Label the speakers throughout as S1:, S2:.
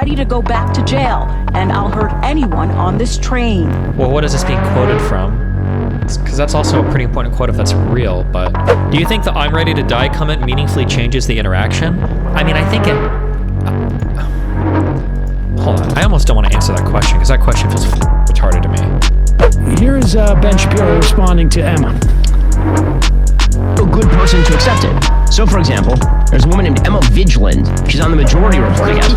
S1: ready to go back to jail, and I'll hurt anyone on this train.
S2: Well, what is this being quoted from? Because that's also a pretty important quote if that's real, but... Do you think the "I'm ready to die" comment meaningfully changes the interaction? I mean, I think it... Hold on, I almost don't want to answer that question, because that question feels retarded to me.
S3: Here's Ben Shapiro responding to Emma.
S4: A good person to accept it. So, for example, there's a woman named Emma Vigilant. She's on the Majority Report, I guess.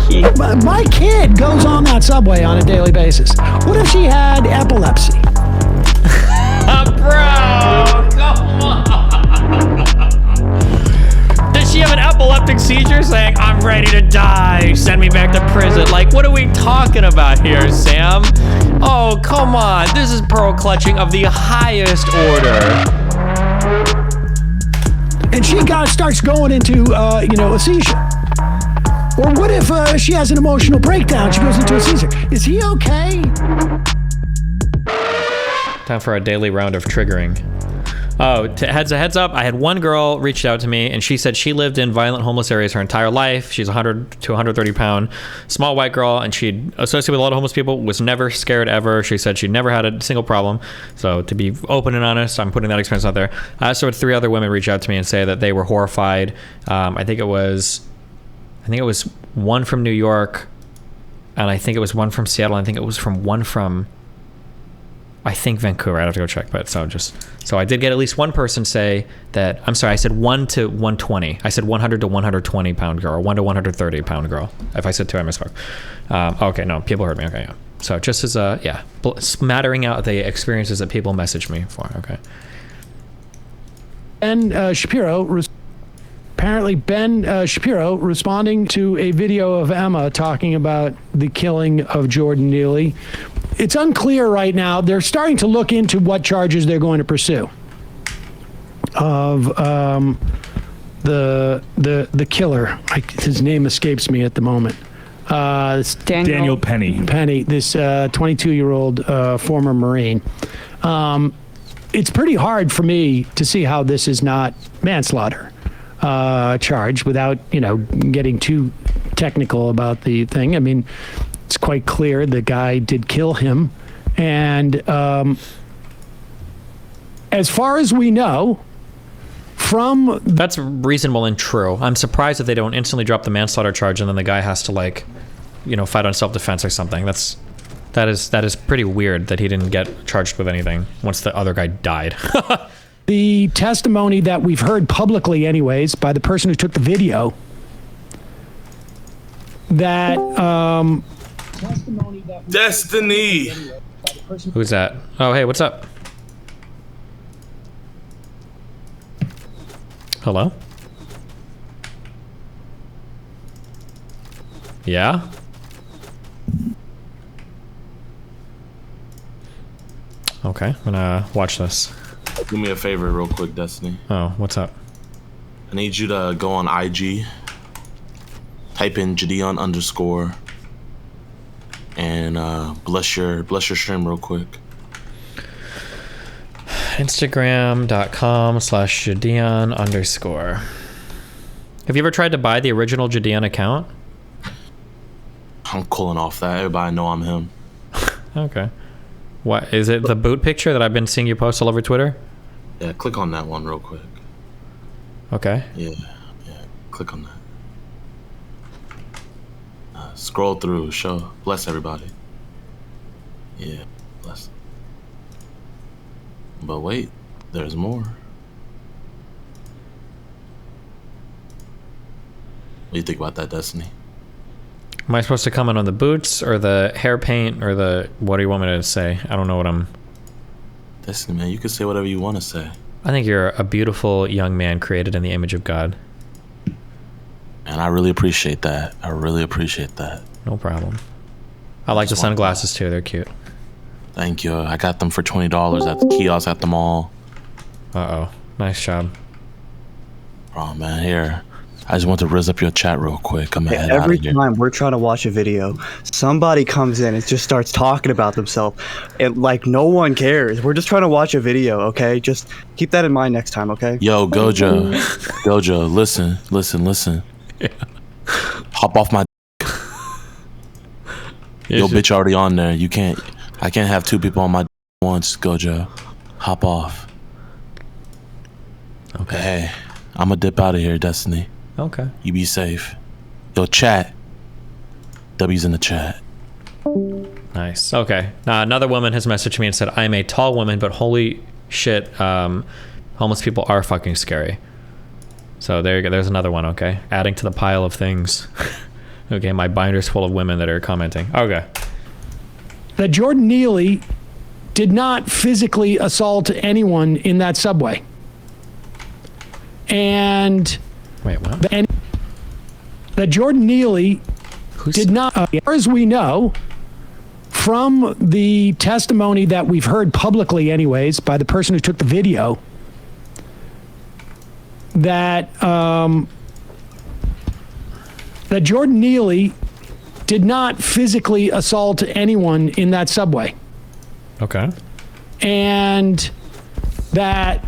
S3: My kid goes on that subway on a daily basis. What if she had epilepsy?
S2: Bro, come on. Does she have an epileptic seizure saying, "I'm ready to die, send me back to prison"? Like, what are we talking about here, Sam? Oh, come on. This is pearl clutching of the highest order.
S3: And she starts going into, a seizure. Or what if she has an emotional breakdown? She goes into a seizure. Is he okay?
S2: Time for our daily round of triggering. Oh, heads up, I had one girl reached out to me, and she said she lived in violent homeless areas her entire life. She's 100 to 130 pound, small white girl, and she'd associated with a lot of homeless people, was never scared ever. She said she never had a single problem. So to be open and honest, I'm putting that experience out there. I also had 3 other women reach out to me and say that they were horrified. I think it was one from New York, and I think it was one from Seattle. I think it was one from Vancouver. I'd have to go check, but so I did get at least one person say that. I'm sorry, I said 1 to 120. I said 100 to 120 pound girl, or 1 to 130 pound girl. If I said 2, I misspoke. Okay, no, people heard me. Okay, yeah. So just as smattering out the experiences that people message me for. Okay.
S3: Ben Shapiro. Apparently, Ben Shapiro responding to a video of Emma talking about the killing of Jordan Neely. It's unclear right now. They're starting to look into what charges they're going to pursue of the killer. His name escapes me at the moment.
S5: Daniel Penny.
S3: Penny, this 22-year-old former Marine. It's pretty hard for me to see how this is not manslaughter charge without, getting too technical about the thing. I mean, it's quite clear the guy did kill him. And as far as we know,
S2: That's reasonable and true. I'm surprised that they don't instantly drop the manslaughter charge and then the guy has to fight on self-defense or something. That is pretty weird that he didn't get charged with anything once the other guy died.
S3: The testimony that we've heard publicly anyways by the person who took the video, that
S6: Destiny.
S2: Who's that? Oh, hey, what's up? Hello? Yeah? Okay, I'm gonna watch this.
S6: Do me a favor real quick, Destiny.
S2: Oh, what's up?
S6: I need you to go on IG, type in Jadeon _ and bless your stream real quick.
S2: Instagram.com/Jadeon_. Have you ever tried to buy the original Jadeon account?
S6: I'm cooling off that. Everybody know I'm him.
S2: Okay. What is it? The boot picture that I've been seeing you post all over Twitter?
S6: Yeah, click on that one real quick.
S2: Okay.
S6: Yeah, click on that. Scroll through, bless everybody. Yeah, bless. But wait, there's more. What do you think about that, Destiny?
S2: Am I supposed to comment on the boots or the hair paint or what do you want me to say? I don't know what I'm...
S6: Destiny, man, you can say whatever you want to say.
S2: I think you're a beautiful young man created in the image of God.
S6: And I really appreciate that.
S2: No problem. I like the sunglasses too. They're cute.
S6: Thank you. I got them for $20 at the kiosk at the mall.
S2: Uh-oh. Nice job.
S6: Oh, man, here. I just want to rizz up your chat real quick. I'm gonna head out
S7: Every
S6: of here.
S7: time we're trying to watch a video, somebody comes in and just starts talking about themselves. And no one cares. We're just trying to watch a video, okay? Just keep that in mind next time, okay?
S6: Yo, Gojo, listen.
S2: Yeah.
S6: Hop off my Yo, bitch already on there. I can't have two people on my once, Gojo. Hop off.
S2: Okay.
S6: Hey, I'ma dip out of here, Destiny.
S2: Okay.
S6: You be safe. Yo, chat. W's in the chat.
S2: Nice. Okay. Another woman has messaged me and said, I'm a tall woman, but holy shit, homeless people are fucking scary. So there you go. There's another one, okay? Adding to the pile of things. Okay, my binder's full of women that are commenting. Okay.
S3: That Jordan Neely did not physically assault anyone in that subway. And
S2: wait, what?
S3: That Jordan Neely did not, as far as we know, from the testimony that we've heard publicly anyways by the person who took the video, that that Jordan Neely did not physically assault anyone in that subway.
S2: Okay.
S3: And that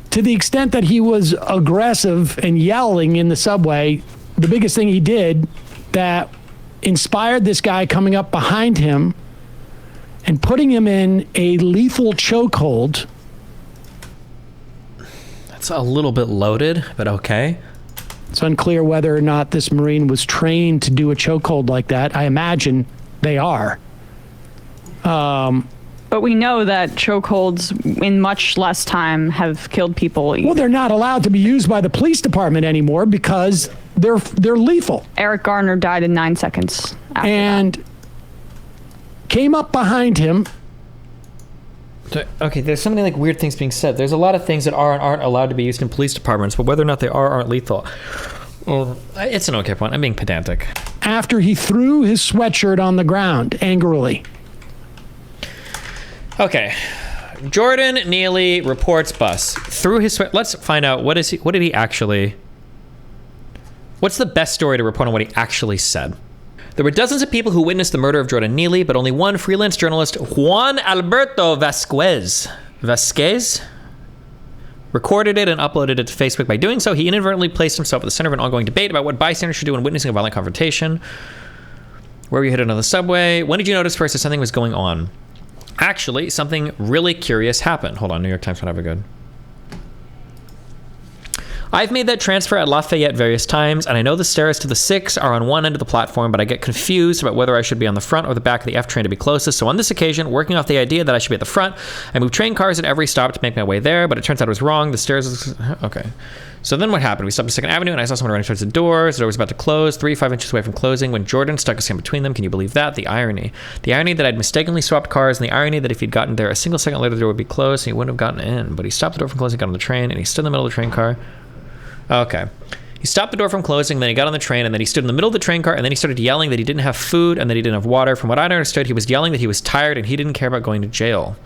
S3: to the extent that he was aggressive and yelling in the subway, the biggest thing he did that inspired this guy coming up behind him and putting him in a lethal chokehold.
S2: That's a little bit loaded, but okay.
S3: It's unclear whether or not this Marine was trained to do a chokehold like that. I imagine they are.
S8: But we know that chokeholds in much less time have killed people.
S3: Well, they're not allowed to be used by the police department anymore because they're lethal.
S8: Eric Garner died in 9 seconds after that.
S3: Came up behind him.
S2: Okay, there's so many like weird things being said. There's a lot of things that are and aren't allowed to be used in police departments, but whether or not they are or aren't lethal, well, it's an okay point. I'm being pedantic.
S3: After he threw his sweatshirt on the ground angrily.
S2: Okay, Jordan Neely reports bus threw his sweat. Let's find out what did he actually. What's the best story to report on what he actually said? There were dozens of people who witnessed the murder of Jordan Neely, but only one freelance journalist, Juan Alberto Vasquez, recorded it and uploaded it to Facebook. By doing so, he inadvertently placed himself at the center of an ongoing debate about what bystanders should do when witnessing a violent confrontation. Where were you headed on the subway? When did you notice first that something was going on? Actually, something really curious happened. Hold on, New York Times, whatever, good. I've made that transfer at Lafayette various times, and I know the stairs to the 6 are on one end of the platform, but I get confused about whether I should be on the front or the back of the F train to be closest. So on this occasion, working off the idea that I should be at the front, I moved train cars at every stop to make my way there, but it turns out I was wrong. The stairs... Okay. So then what happened? We stopped at 2nd Avenue, and I saw someone running towards the doors. The door was about to close, 3-5 inches away from closing, when Jordan stuck his hand between them. Can you believe that? The irony. The irony that I'd mistakenly swapped cars, and the irony that if he'd gotten there a single second later, the door would be closed, and he wouldn't have gotten in. But he stopped the door from closing, got on the train, and he stood in the middle of the train car. Okay. He stopped the door from closing, then he got on the train, and then he stood in the middle of the train car, and then he started yelling that he didn't have food and that he didn't have water. From what I understood, he was yelling that he was tired and he didn't care about going to jail.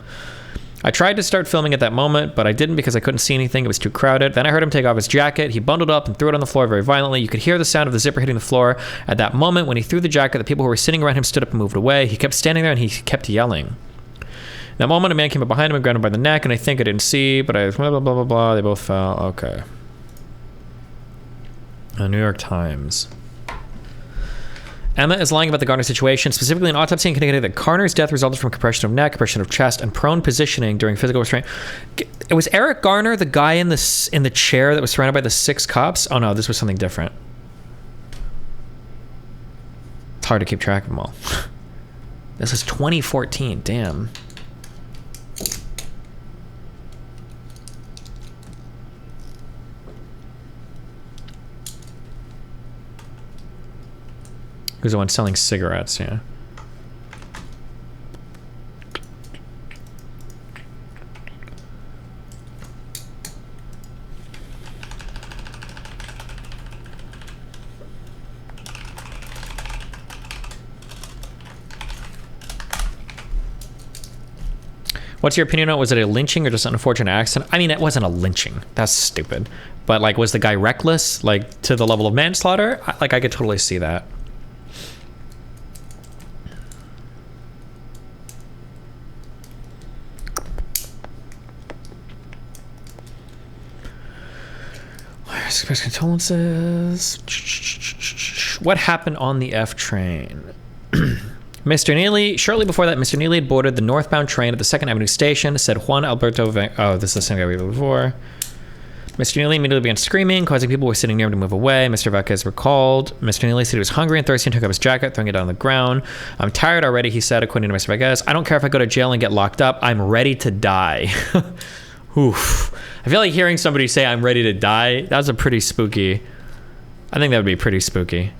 S2: I tried to start filming at that moment, but I didn't because I couldn't see anything. It was too crowded. Then I heard him take off his jacket. He bundled up and threw it on the floor very violently. You could hear the sound of the zipper hitting the floor. At that moment, when he threw the jacket, the people who were sitting around him stood up and moved away. He kept standing there and he kept yelling. In that moment, a man came up behind him and grabbed him by the neck, and I think I didn't see, but I blah, blah, blah, blah, blah. They both fell. Okay. The New York Times. Emma is lying about the Garner situation, specifically an autopsy indicated that Garner's death resulted from compression of neck, compression of chest, and prone positioning during physical restraint. It was Eric Garner, the guy in the chair that was surrounded by the 6 cops? Oh no, this was something different. It's hard to keep track of them all. This is 2014, damn. Who's the one selling cigarettes, yeah. What's your opinion on it? Was it a lynching or just an unfortunate accident? I mean, it wasn't a lynching. That's stupid. But like, was the guy reckless, like to the level of manslaughter? I could totally see that. Express condolences. What happened on the F train? Mr. Neely, shortly before that, Mr. Neely had boarded the northbound train at the 2nd Avenue station, said Juan Alberto oh, this is the same guy we were before. Mr. Neely immediately began screaming, causing people who were sitting near him to move away. Mr. Vecchez recalled. Mr. Neely said he was hungry and thirsty and took up his jacket, throwing it down on the ground. I'm tired already, he said, according to Mr. Vecchez. I don't care if I go to jail and get locked up. I'm ready to die. Oof. I feel like hearing somebody say I'm ready to die, that was a pretty spooky. I think that would be pretty spooky.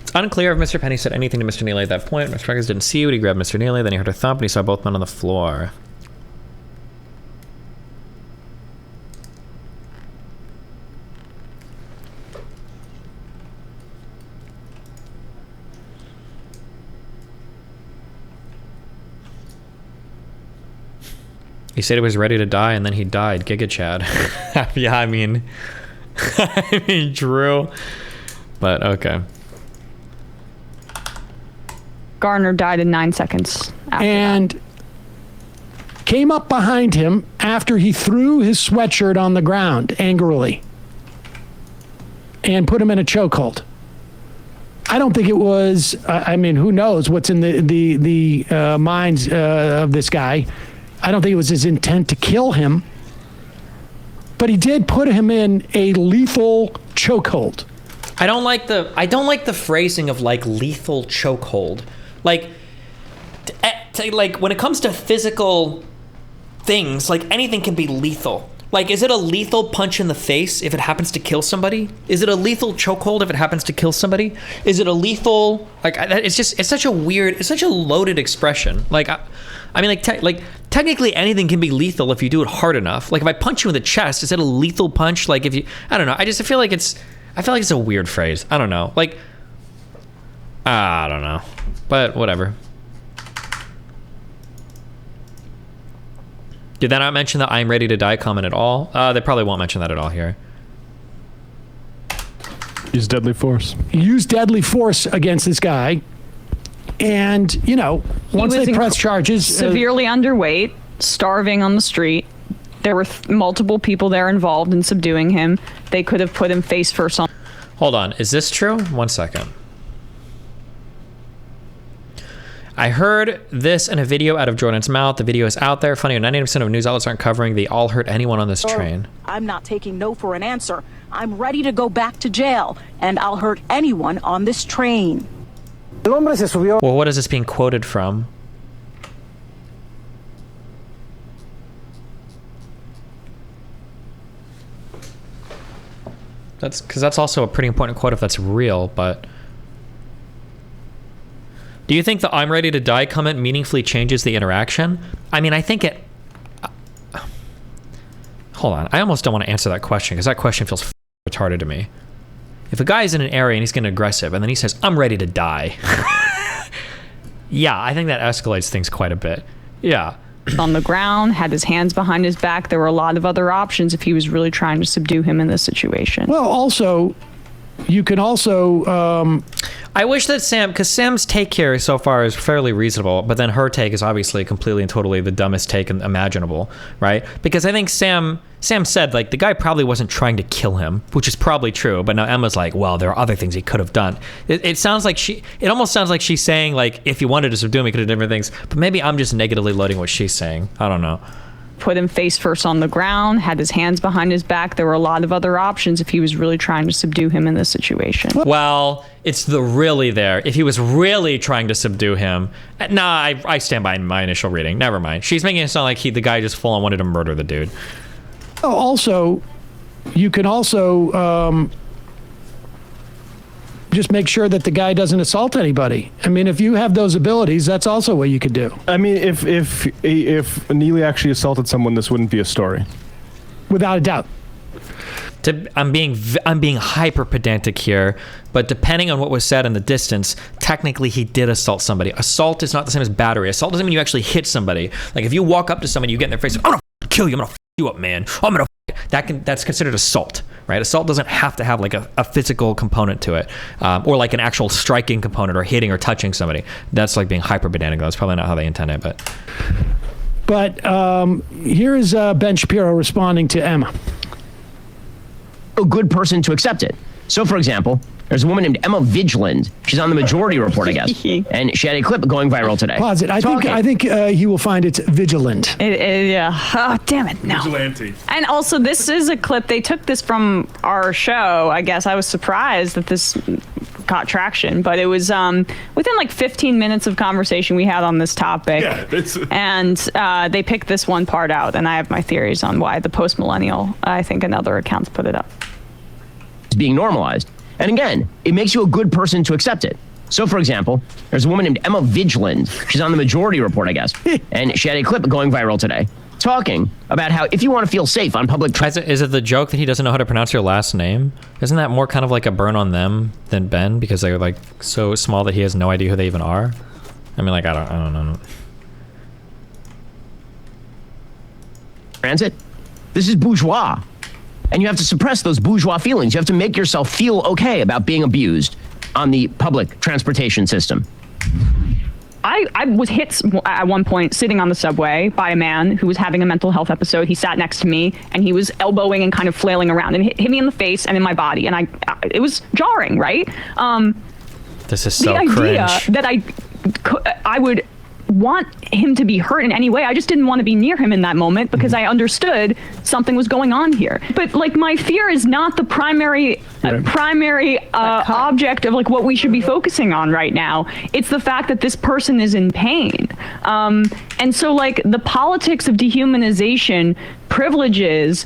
S2: It's unclear if Mr. Penny said anything to Mr. Neely at that point. Mr. Vecchez didn't see what he grabbed Mr. Neely, then he heard a thump and he saw both men on the floor. He said he was ready to die, and then he died. Giga Chad. Yeah, I mean, Drew. But okay.
S8: Garner died in 9 seconds.
S3: And came up behind him after he threw his sweatshirt on the ground angrily and put him in a chokehold. I don't think it was. I mean, who knows what's in the minds of this guy. I don't think it was his intent to kill him, but he did put him in a lethal chokehold.
S2: I don't like the phrasing of like lethal chokehold. Like when it comes to physical things, like anything can be lethal. Like, is it a lethal punch in the face if it happens to kill somebody? Is it a lethal chokehold if it happens to kill somebody? Is it a lethal, like, it's such a weird, it's such a loaded expression. Like, I mean, technically anything can be lethal if you do it hard enough. Like, if I punch you in the chest, is it a lethal punch? Like, if you, I don't know. I feel like it's a weird phrase. I don't know. Like, I don't know. But whatever. Did they not mention the I'm ready to die comment at all? They probably won't mention that at all here.
S5: Use deadly force.
S3: Use deadly force against this guy. And, you know, once they press charges...
S8: Severely underweight, starving on the street. There were multiple people there involved in subduing him. They could have put him face first on...
S2: Hold on. Is this true? 1 second. I heard this in a video out of Jordan's mouth. The video is out there. Funny, 90% of news outlets aren't covering the I'll hurt anyone on this train.
S1: I'm not taking no for an answer. I'm ready to go back to jail, and I'll hurt anyone on this train.
S2: Well, what is this being quoted from? That's because that's also a pretty important quote if that's real, but... Do you think the I'm ready to die comment meaningfully changes the interaction? I mean, I think it... Hold on. I almost don't want to answer that question because that question feels retarded to me. If a guy's in an area and he's getting aggressive and then he says, I'm ready to die. Yeah, I think that escalates things quite a bit. Yeah.
S8: On the ground, had his hands behind his back. There were a lot of other options if he was really trying to subdue him in this situation.
S3: Well, also... You can also...
S2: I wish that because Sam's take here so far is fairly reasonable, but then her take is obviously completely and totally the dumbest take imaginable, right? Because I think Sam said, like, the guy probably wasn't trying to kill him, which is probably true, but now Emma's like, well, there are other things he could have done. It sounds like it almost sounds like she's saying, like, if he wanted to subdue him, he could have done different things, but maybe I'm just negatively loading what she's saying. I don't know.
S8: Put him face first on the ground, had his hands behind his back. There were a lot of other options if he was really trying to subdue him in this situation.
S2: Well, it's the really there. If he was really trying to subdue him... Nah, I stand by my initial reading. Never mind. She's making it sound like the guy just full on wanted to murder the dude.
S3: Oh, also, you can also... just make sure that the guy doesn't assault anybody. I mean, if you have those abilities, that's also what you could do.
S5: I mean, if Neely actually assaulted someone, this wouldn't be a story.
S3: Without a doubt.
S2: I'm being hyper pedantic here, but depending on what was said in the distance, technically he did assault somebody. Assault is not the same as battery. Assault doesn't mean you actually hit somebody. Like if you walk up to somebody, you get in their face, I'm gonna kill you, I'm gonna you up, man. I'm gonna that's considered assault, right? Assault doesn't have to have like a physical component to it, or like an actual striking component or hitting or touching somebody. That's like being hyper pedantic. That's probably not how they intend it,
S3: But here is Ben Shapiro responding to Emma.
S4: a good person to accept it. So, for example, there's a woman named Emma Vigeland. She's on the Majority Report, I guess, and she had a clip going viral today.
S3: Pause it. I think he will find it's vigilant.
S8: Yeah. Oh, damn it. No.
S5: Vigilante.
S8: And also, this is a clip. They took this from our show. I guess I was surprised that this got traction, but it was within like 15 minutes of conversation we had on this topic.
S5: Yeah,
S8: and they picked this one part out, and I have my theories on why the post-millennial, I think another account's put it up.
S4: It's being normalized. And again, it makes you a good person to accept it. So, for example, there's a woman named Emma Vigeland. She's on the Majority Report, I guess, and she had a clip going viral today talking about how if you want to feel safe on public transit.
S2: Is it the joke that he doesn't know how to pronounce your last name? Isn't that more kind of like a burn on them than Ben, because they're like so small that he has no idea who they even are? I mean, like, I don't know.
S4: Transit. This is bourgeois. And you have to suppress those bourgeois feelings. You have to make yourself feel okay about being abused on the public transportation system.
S8: I was hit at one point sitting on the subway by a man who was having a mental health episode. He sat next to me and he was elbowing and kind of flailing around and hit me in the face and in my body. And it was jarring, right?
S2: This is so
S8: the idea
S2: cringe.
S8: that I would want him to be hurt in any way. I just didn't want to be near him in that moment because I understood something was going on here. But like, my fear is not the primary object of like what we should be focusing on right now. It's the fact that this person is in pain. And so like the politics of dehumanization privileges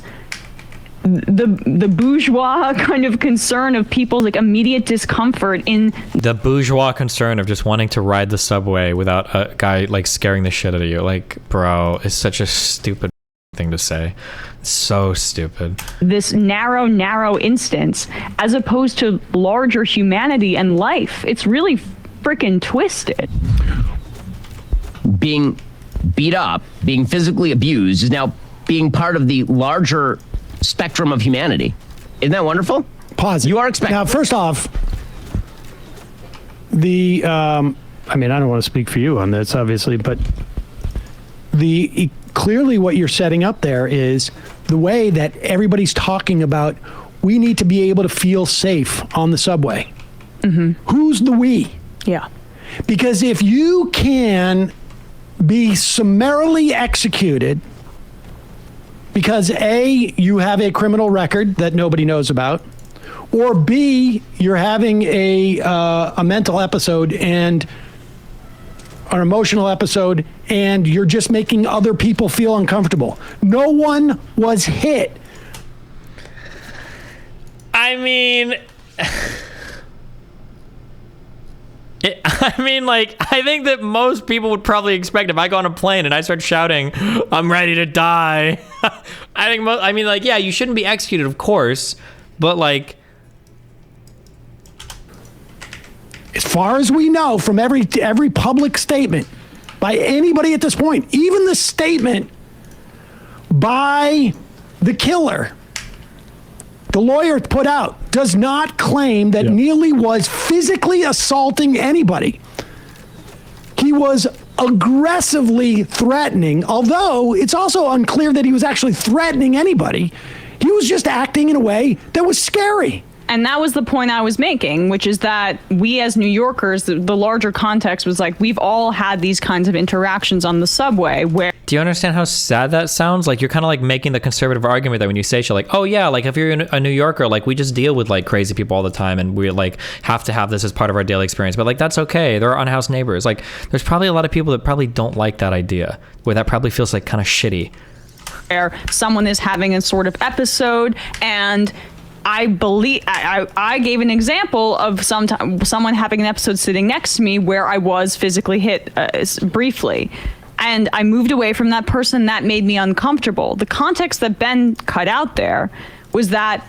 S8: the bourgeois kind of concern of people's like immediate discomfort in
S2: the bourgeois concern of just wanting to ride the subway without a guy like scaring the shit out of you. Like, bro, it's such a stupid thing to say. It's so stupid.
S8: This narrow instance as opposed to larger humanity and life. It's really freaking twisted.
S4: Being beat up, being physically abused is now being part of the larger spectrum of humanity. Isn't that wonderful?
S3: Pause.
S4: You are expecting.
S3: Now, first off, I mean, I don't want to speak for you on this, obviously, but clearly what you're setting up there is the way that everybody's talking about we need to be able to feel safe on the subway. Mm-hmm. Who's the we?
S8: Yeah.
S3: Because if you can be summarily executed because A, you have a criminal record that nobody knows about, or B, you're having a mental episode and an emotional episode and you're just making other people feel uncomfortable. No one was hit.
S2: I mean, I think that most people would probably expect if I go on a plane and I start shouting, I'm ready to die. Yeah, you shouldn't be executed, of course, but like,
S3: as far as we know from every public statement by anybody at this point, even the statement by the killer, the lawyer put out, does not claim that Neely was physically assaulting anybody. He was aggressively threatening, although it's also unclear that he was actually threatening anybody. He was just acting in a way that was scary.
S8: And that was the point I was making, which is that we as New Yorkers, the larger context was like, we've all had these kinds of interactions on the subway where...
S2: Do you understand how sad that sounds? Like, you're kind of like making the conservative argument that when you say shit like, oh yeah, like if you're a New Yorker, like we just deal with like crazy people all the time and we like have to have this as part of our daily experience. But like, that's okay. They're our unhoused neighbors. Like, there's probably a lot of people that probably don't like that idea, where that probably feels like kind of shitty.
S8: Where someone is having a sort of episode and... I believe I gave an example of someone having an episode sitting next to me where I was physically hit briefly, and I moved away from that person. That made me uncomfortable. The context that Ben cut out there was that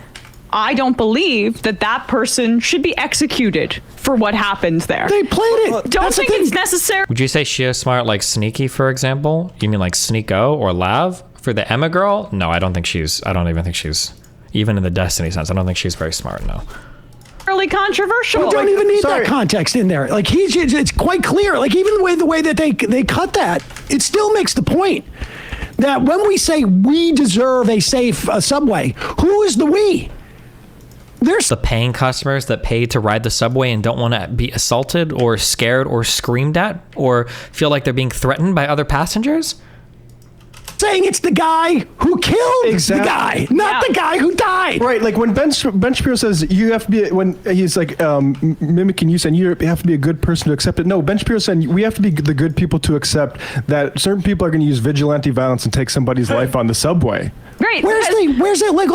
S8: I don't believe that person should be executed for what happened there.
S3: They played it.
S8: Don't think it's necessary.
S2: Would you say she is smart like Sneaky, for example? You mean like Sneeko or Lav for the Emma girl? No, I don't even think she's even in the Destiny sense, I don't think she's very smart, no.
S8: Really controversial.
S3: We don't even need that context in there. Like, it's quite clear. Like, even the way that they cut that, it still makes the point that when we say we deserve a safe subway, who is the we? There's
S2: The paying customers that pay to ride the subway and don't want to be assaulted or scared or screamed at or feel like they're being threatened by other passengers?
S3: saying it's the guy who killed
S5: Exactly.
S3: the guy, not the guy who died.
S5: Right, like when Ben Shapiro says you have to be, when he's like mimicking you saying you have to be a good person to accept it. No, Ben Shapiro saying we have to be the good people to accept that certain people are going to use vigilante violence and take somebody's life on the subway.
S8: Right.
S3: Where's it? Like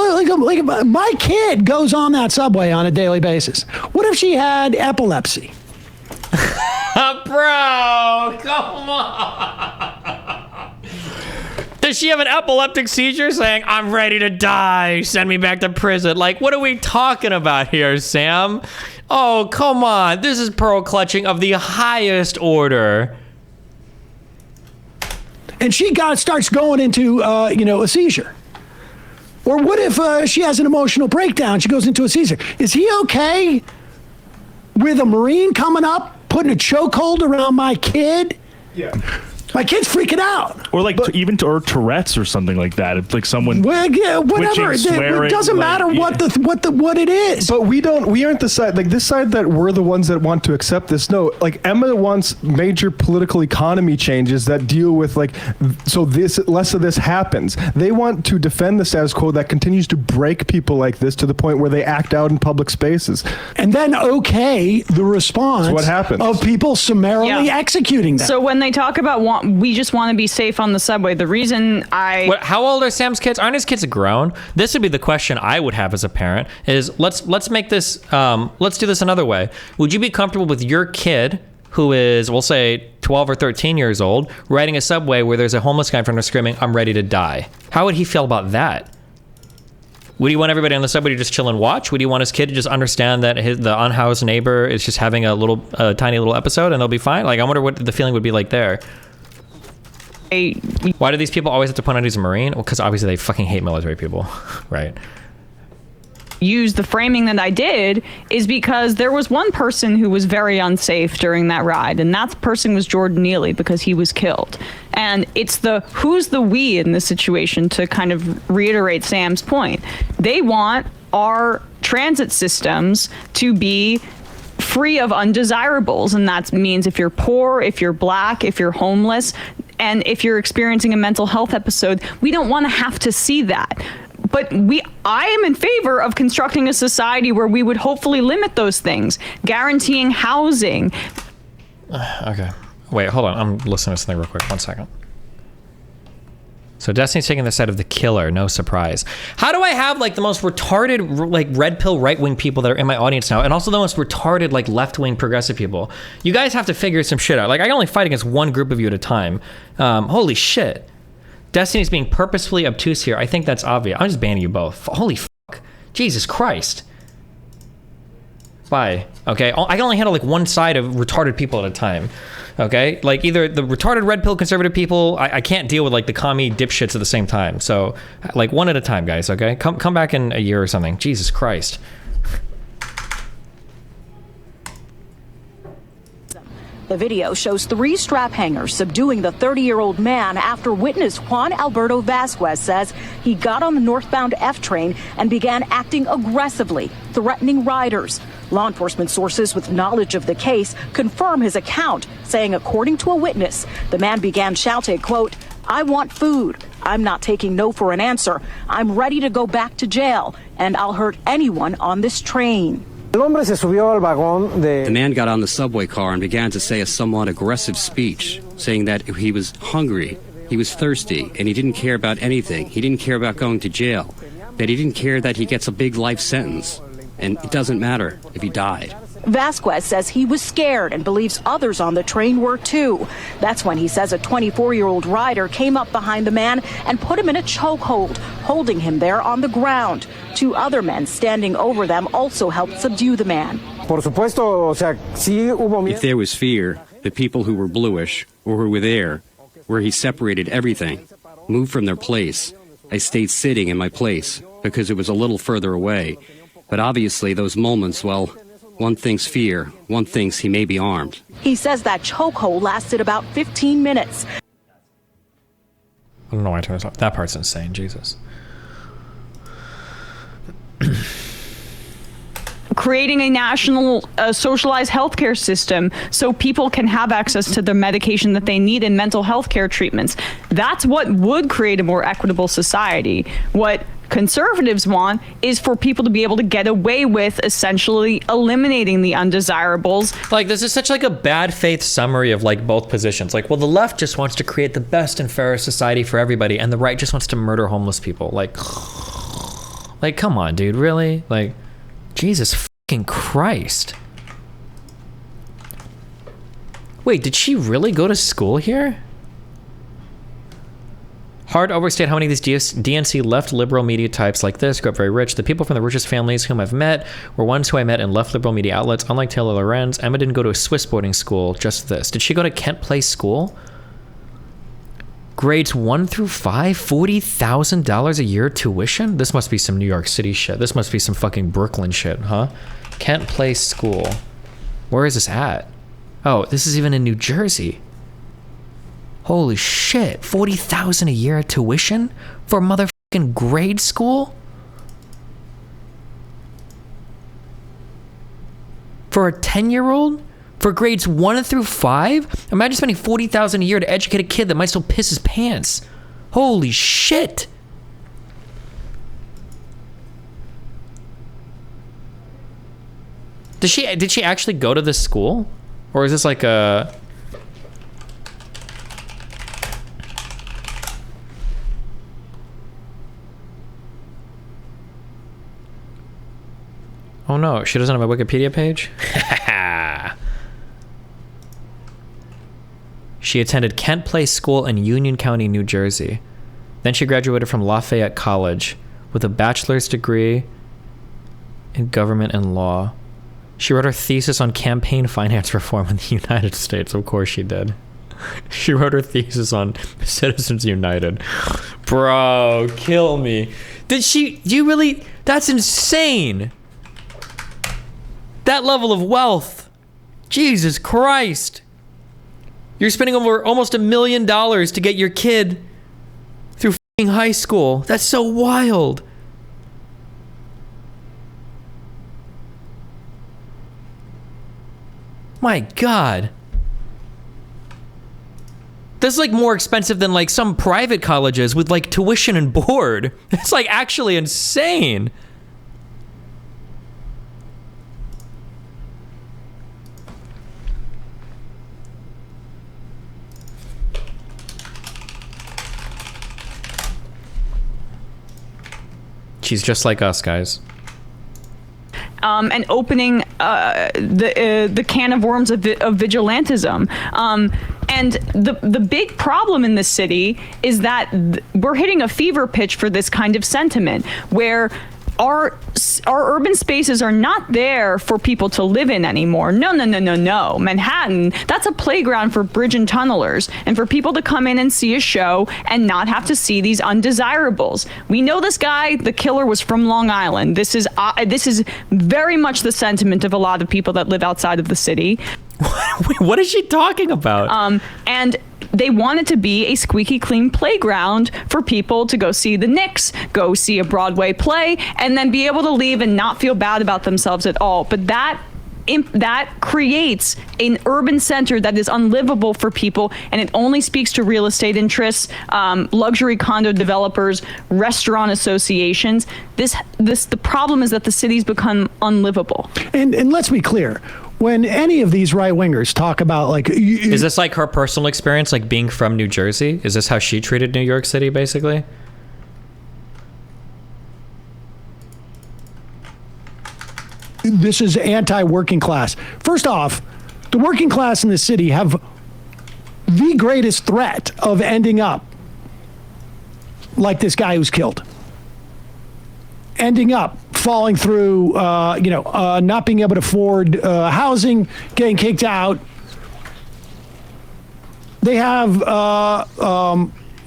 S3: my kid goes on that subway on a daily basis. What if she had epilepsy?
S2: Bro, come on. Does she have an epileptic seizure saying, I'm ready to die, send me back to prison? Like, what are we talking about here, Sam? Oh, come on. This is pearl clutching of the highest order.
S3: And she starts going into a seizure. Or what if she has an emotional breakdown? She goes into a seizure. Is he okay with a Marine coming up, putting a chokehold around my kid?
S5: Yeah.
S3: My kid's freaking out.
S9: Or like or Tourette's or something like that. It's like someone
S3: Whatever.
S9: swearing,
S3: It doesn't matter what it is.
S5: But we aren't the side, like this side that we're the ones that want to accept this. No, like Emma wants major political economy changes that deal with less of this happens. They want to defend the status quo that continues to break people like this to the point where they act out in public spaces.
S3: And then the response
S5: what happens.
S3: of people summarily executing them.
S8: So when they talk about we just want to be safe on the subway, the reason
S2: How old are Sam's kids? Aren't his kids grown? This would be the question I would have as a parent is let's make this, let's do this another way. Would you be comfortable with your kid who is, we'll say 12 or 13 years old, riding a subway where there's a homeless guy in front of him screaming, I'm ready to die? How would he feel about that? Would he want everybody on the subway to just chill and watch? Would he want his kid to just understand that the unhoused neighbor is just having a tiny little episode and they'll be fine? Like, I wonder what the feeling would be like there. Why do these people always have to point out he's a Marine? Well, because obviously they fucking hate military people, right?
S8: use the framing that I did is because there was one person who was very unsafe during that ride, and that person was Jordan Neely because he was killed. And it's who's the we in this situation, to kind of reiterate Sam's point. They want our transit systems to be free of undesirables, and that means if you're poor, if you're black, if you're homeless, and if you're experiencing a mental health episode, we don't want to have to see that. But I am in favor of constructing a society where we would hopefully limit those things, guaranteeing housing.
S2: Okay. Wait, hold on. I'm listening to something real quick. 1 second. So Destiny's taking the side of the killer. No surprise. How do I have like the most retarded like red pill right wing people that are in my audience now, and also the most retarded like left wing progressive people? You guys have to figure some shit out. Like I can only fight against one group of you at a time. Holy shit. Destiny's being purposefully obtuse here. I think that's obvious. I'm just banning you both. Holy fuck. Jesus Christ. Bye. Okay. I can only handle like one side of retarded people at a time. Okay. Like either the retarded red pill conservative people, I can't deal with like the commie dipshits at the same time. So like one at a time, guys. Okay. Come back in a year or something. Jesus Christ.
S1: The video shows 3 strap hangers subduing the 30-year-old man after witness Juan Alberto Vasquez says he got on the northbound F train and began acting aggressively, threatening riders. Law enforcement sources with knowledge of the case confirm his account, saying according to a witness, the man began shouting, quote, "I want food. I'm not taking no for an answer. I'm ready to go back to jail, and I'll hurt anyone on this train."
S10: The man got on the subway car and began to say a somewhat aggressive speech, saying that he was hungry, he was thirsty, and he didn't care about anything. He didn't care about going to jail, that he didn't care that he gets a big life sentence, and it doesn't matter if he died.
S1: Vasquez says he was scared and believes others on the train were too. That's when he says a 24-year-old rider came up behind the man and put him in a chokehold, holding him there on the ground. 2 other men standing over them also helped subdue the man.
S10: If there was fear, the people who were bluish or who were there, where he separated everything, moved from their place. I stayed sitting in my place because it was a little further away. But obviously those moments, well, one thinks fear, one thinks he may be armed.
S1: He says that chokehold lasted about 15 minutes.
S2: I don't know why I turned this off. That part's insane. Jesus.
S8: creating a national socialized healthcare system so people can have access to the medication that they need in mental health care treatments. That's what would create a more equitable society. What conservatives want is for people to be able to get away with essentially eliminating the undesirables.
S2: Like, this is such like a bad faith summary of like both positions. Like, well, the left just wants to create the best and fairest society for everybody, and the right just wants to murder homeless people. Like, come on, dude, really? Like, Jesus fucking Christ. Wait, did she really go to school here? Hard to overstate how many of these DNC left liberal media types like this grew up very rich. The people from the richest families whom I've met were ones who I met in left liberal media outlets. Unlike Taylor Lorenz, Emma didn't go to a Swiss boarding school, just this. Did she go to Kent Place School? Grades 1 through 5, $40,000 a year tuition? This must be some New York City shit. This must be some fucking Brooklyn shit, huh? Kent Place School. Where is this at? Oh, this is even in New Jersey. Holy shit, $40,000 a year tuition for motherfucking grade school? For a 10-year-old? For grades 1 through 5? Imagine spending $40,000 a year to educate a kid that might still piss his pants. Holy shit. Did she actually go to this school? Or is this like a... Oh no, she doesn't have a Wikipedia page? She attended Kent Place School in Union County, New Jersey. Then she graduated from Lafayette College with a bachelor's degree in government and law. She wrote her thesis on campaign finance reform in the United States. Of course she did. She wrote her thesis on Citizens United. Bro, kill me. Do you really? That's insane. That level of wealth. Jesus Christ. You're spending over almost $1 million to get your kid through f***ing high school. That's so wild. My God. That's like more expensive than like some private colleges with like tuition and board. It's like actually insane. She's just like us, guys.
S8: And opening the can of worms of vigilantism. And the big problem in the city is that we're hitting a fever pitch for this kind of sentiment, where our urban spaces are not there for people to live in anymore. No. Manhattan, that's a playground for bridge and tunnelers and for people to come in and see a show and not have to see these undesirables. We know this guy, the killer, was from Long Island. This is very much the sentiment of a lot of people that live outside of the city.
S2: Wait, what is she talking about?
S8: And they want it to be a squeaky clean playground for people to go see the Knicks, go see a Broadway play, and then be able to leave and not feel bad about themselves at all. But that creates an urban center that is unlivable for people, and it only speaks to real estate interests, luxury condo developers, restaurant associations. The problem is that the city's become unlivable.
S3: And let's be clear. When any of these right-wingers talk about, like...
S2: Is this like her personal experience, like being from New Jersey? Is this how she treated New York City, basically?
S3: This is anti-working class. First off, the working class in the city have the greatest threat of ending up like this guy who's killed. Ending up falling through, not being able to afford housing, getting kicked out. They have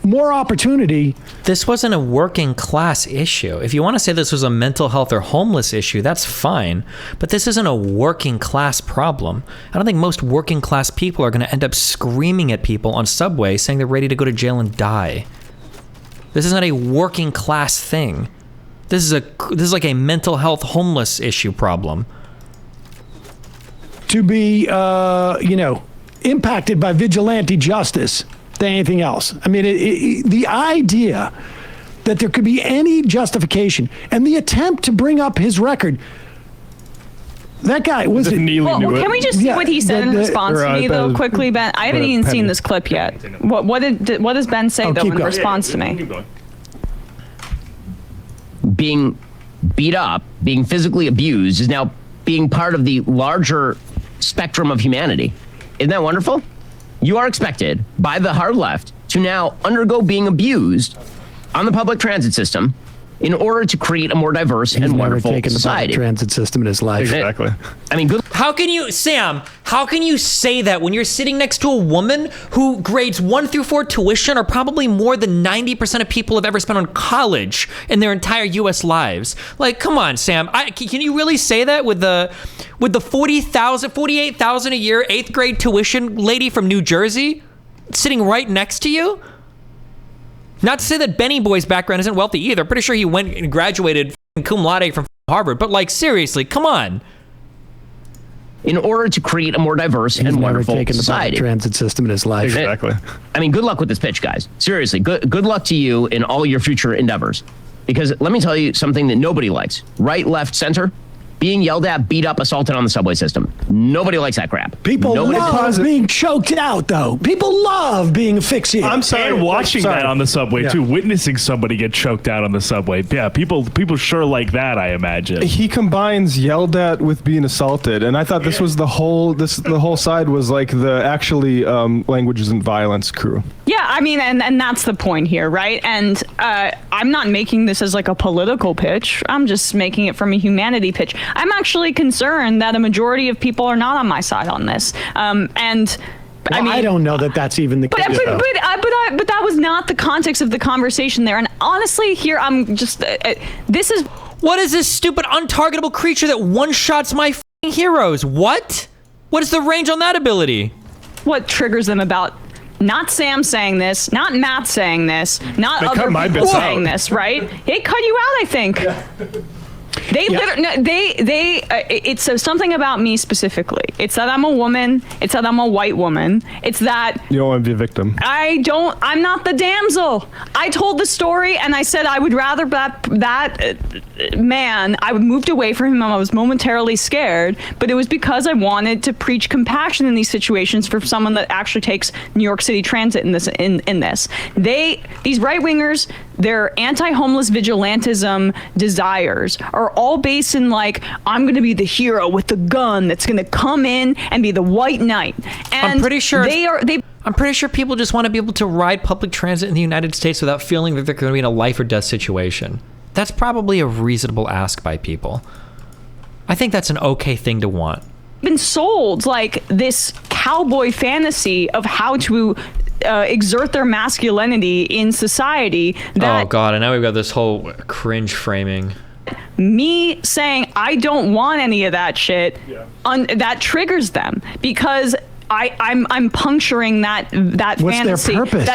S3: more opportunity.
S2: This wasn't a working class issue. If you want to say this was a mental health or homeless issue, that's fine. But this isn't a working class problem. I don't think most working class people are going to end up screaming at people on subway saying they're ready to go to jail and die. This is not a working class thing. This is like a mental health homeless issue problem.
S3: to be, impacted by vigilante justice than anything else. I mean, the idea that there could be any justification and the attempt to bring up his record. That guy was it.
S9: Neely
S8: Well,
S9: knew it.
S8: can we just see what he said in response to me, though, quickly, Ben? I haven't even seen this clip yet. What does Ben say, though, in response to me?
S9: Keep going.
S4: Being beat up, being physically abused, is now being part of the larger spectrum of humanity. Isn't that wonderful? You are expected by the hard left to now undergo being abused on the public transit system in order to create a more diverse and wonderful
S3: taken
S4: society.
S3: the public transit system in his life.
S5: Exactly.
S4: I mean, good.
S2: How can you, Sam, how can you say that when you're sitting next to a woman who grades 1 through 4 tuition are probably more than 90% of people have ever spent on college in their entire U.S. lives? Like, come on, Sam. Can you really say that with the 48,000 a year 8th grade tuition lady from New Jersey sitting right next to you? Not to say that Benny Boy's background isn't wealthy either. Pretty sure he went and graduated cum laude from Harvard. But like, seriously, come on.
S4: In order to create a more diverse and wonderful
S3: taken the
S4: society.
S3: public transit system in his life.
S5: Exactly.
S4: I mean, good luck with this pitch, guys. Seriously, good luck to you in all your future endeavors. Because let me tell you something that nobody likes. Right, left, center. Being yelled at, beat up, assaulted on the subway system. Nobody likes that crap.
S3: People
S4: Nobody
S3: love being choked out, though. People love being asphyxiated.
S5: I'm sorry.
S9: And watching that on the subway,
S5: Yeah.
S9: too. Witnessing somebody get choked out on the subway. Yeah, people sure like that, I imagine.
S5: He combines yelled at with being assaulted, and I thought this was the whole side was like the actually languages and violence crew.
S8: Yeah, I mean, and that's the point here, right? And I'm not making this as like a political pitch. I'm just making it from a humanity pitch. I'm actually concerned that a majority of people are not on my side on this. I mean,
S3: I don't know that that's even the case.
S8: but that was not the context of the conversation there. And honestly, here I'm just this is
S2: What is this stupid untargetable creature that one-shots my f***ing heroes? What? What is the range on that ability?
S8: what triggers them about. Not Sam saying this, not Matt saying this, not
S9: They
S8: other
S9: cut my
S8: people
S9: bits
S8: saying
S9: out.
S8: this, right? They cut you out, I think. They literally, no, it's something about me specifically. It's that I'm a woman. It's that I'm a white woman. It's that
S5: You don't want to be a victim.
S8: I'm not the damsel. I told the story and I said I would rather that man, I moved away from him. I was momentarily scared, but it was because I wanted to preach compassion in these situations for someone that actually takes New York City Transit in this. These right-wingers, their anti-homeless vigilantism desires are all based in like, I'm going to be the hero with the gun that's going to come in and be the white knight. And
S2: I'm pretty sure
S8: they
S2: I'm pretty sure people just want to be able to ride public transit in the United States without feeling that they're going to be in a life or death situation. That's probably a reasonable ask by people. I think that's an okay thing to want.
S8: been sold like this cowboy fantasy of how to exert their masculinity in society. That
S2: Oh God, and now we've got this whole cringe framing.
S8: me saying I don't want any of that shit, that triggers them because I'm puncturing that
S3: What's their
S8: fantasy.
S3: purpose?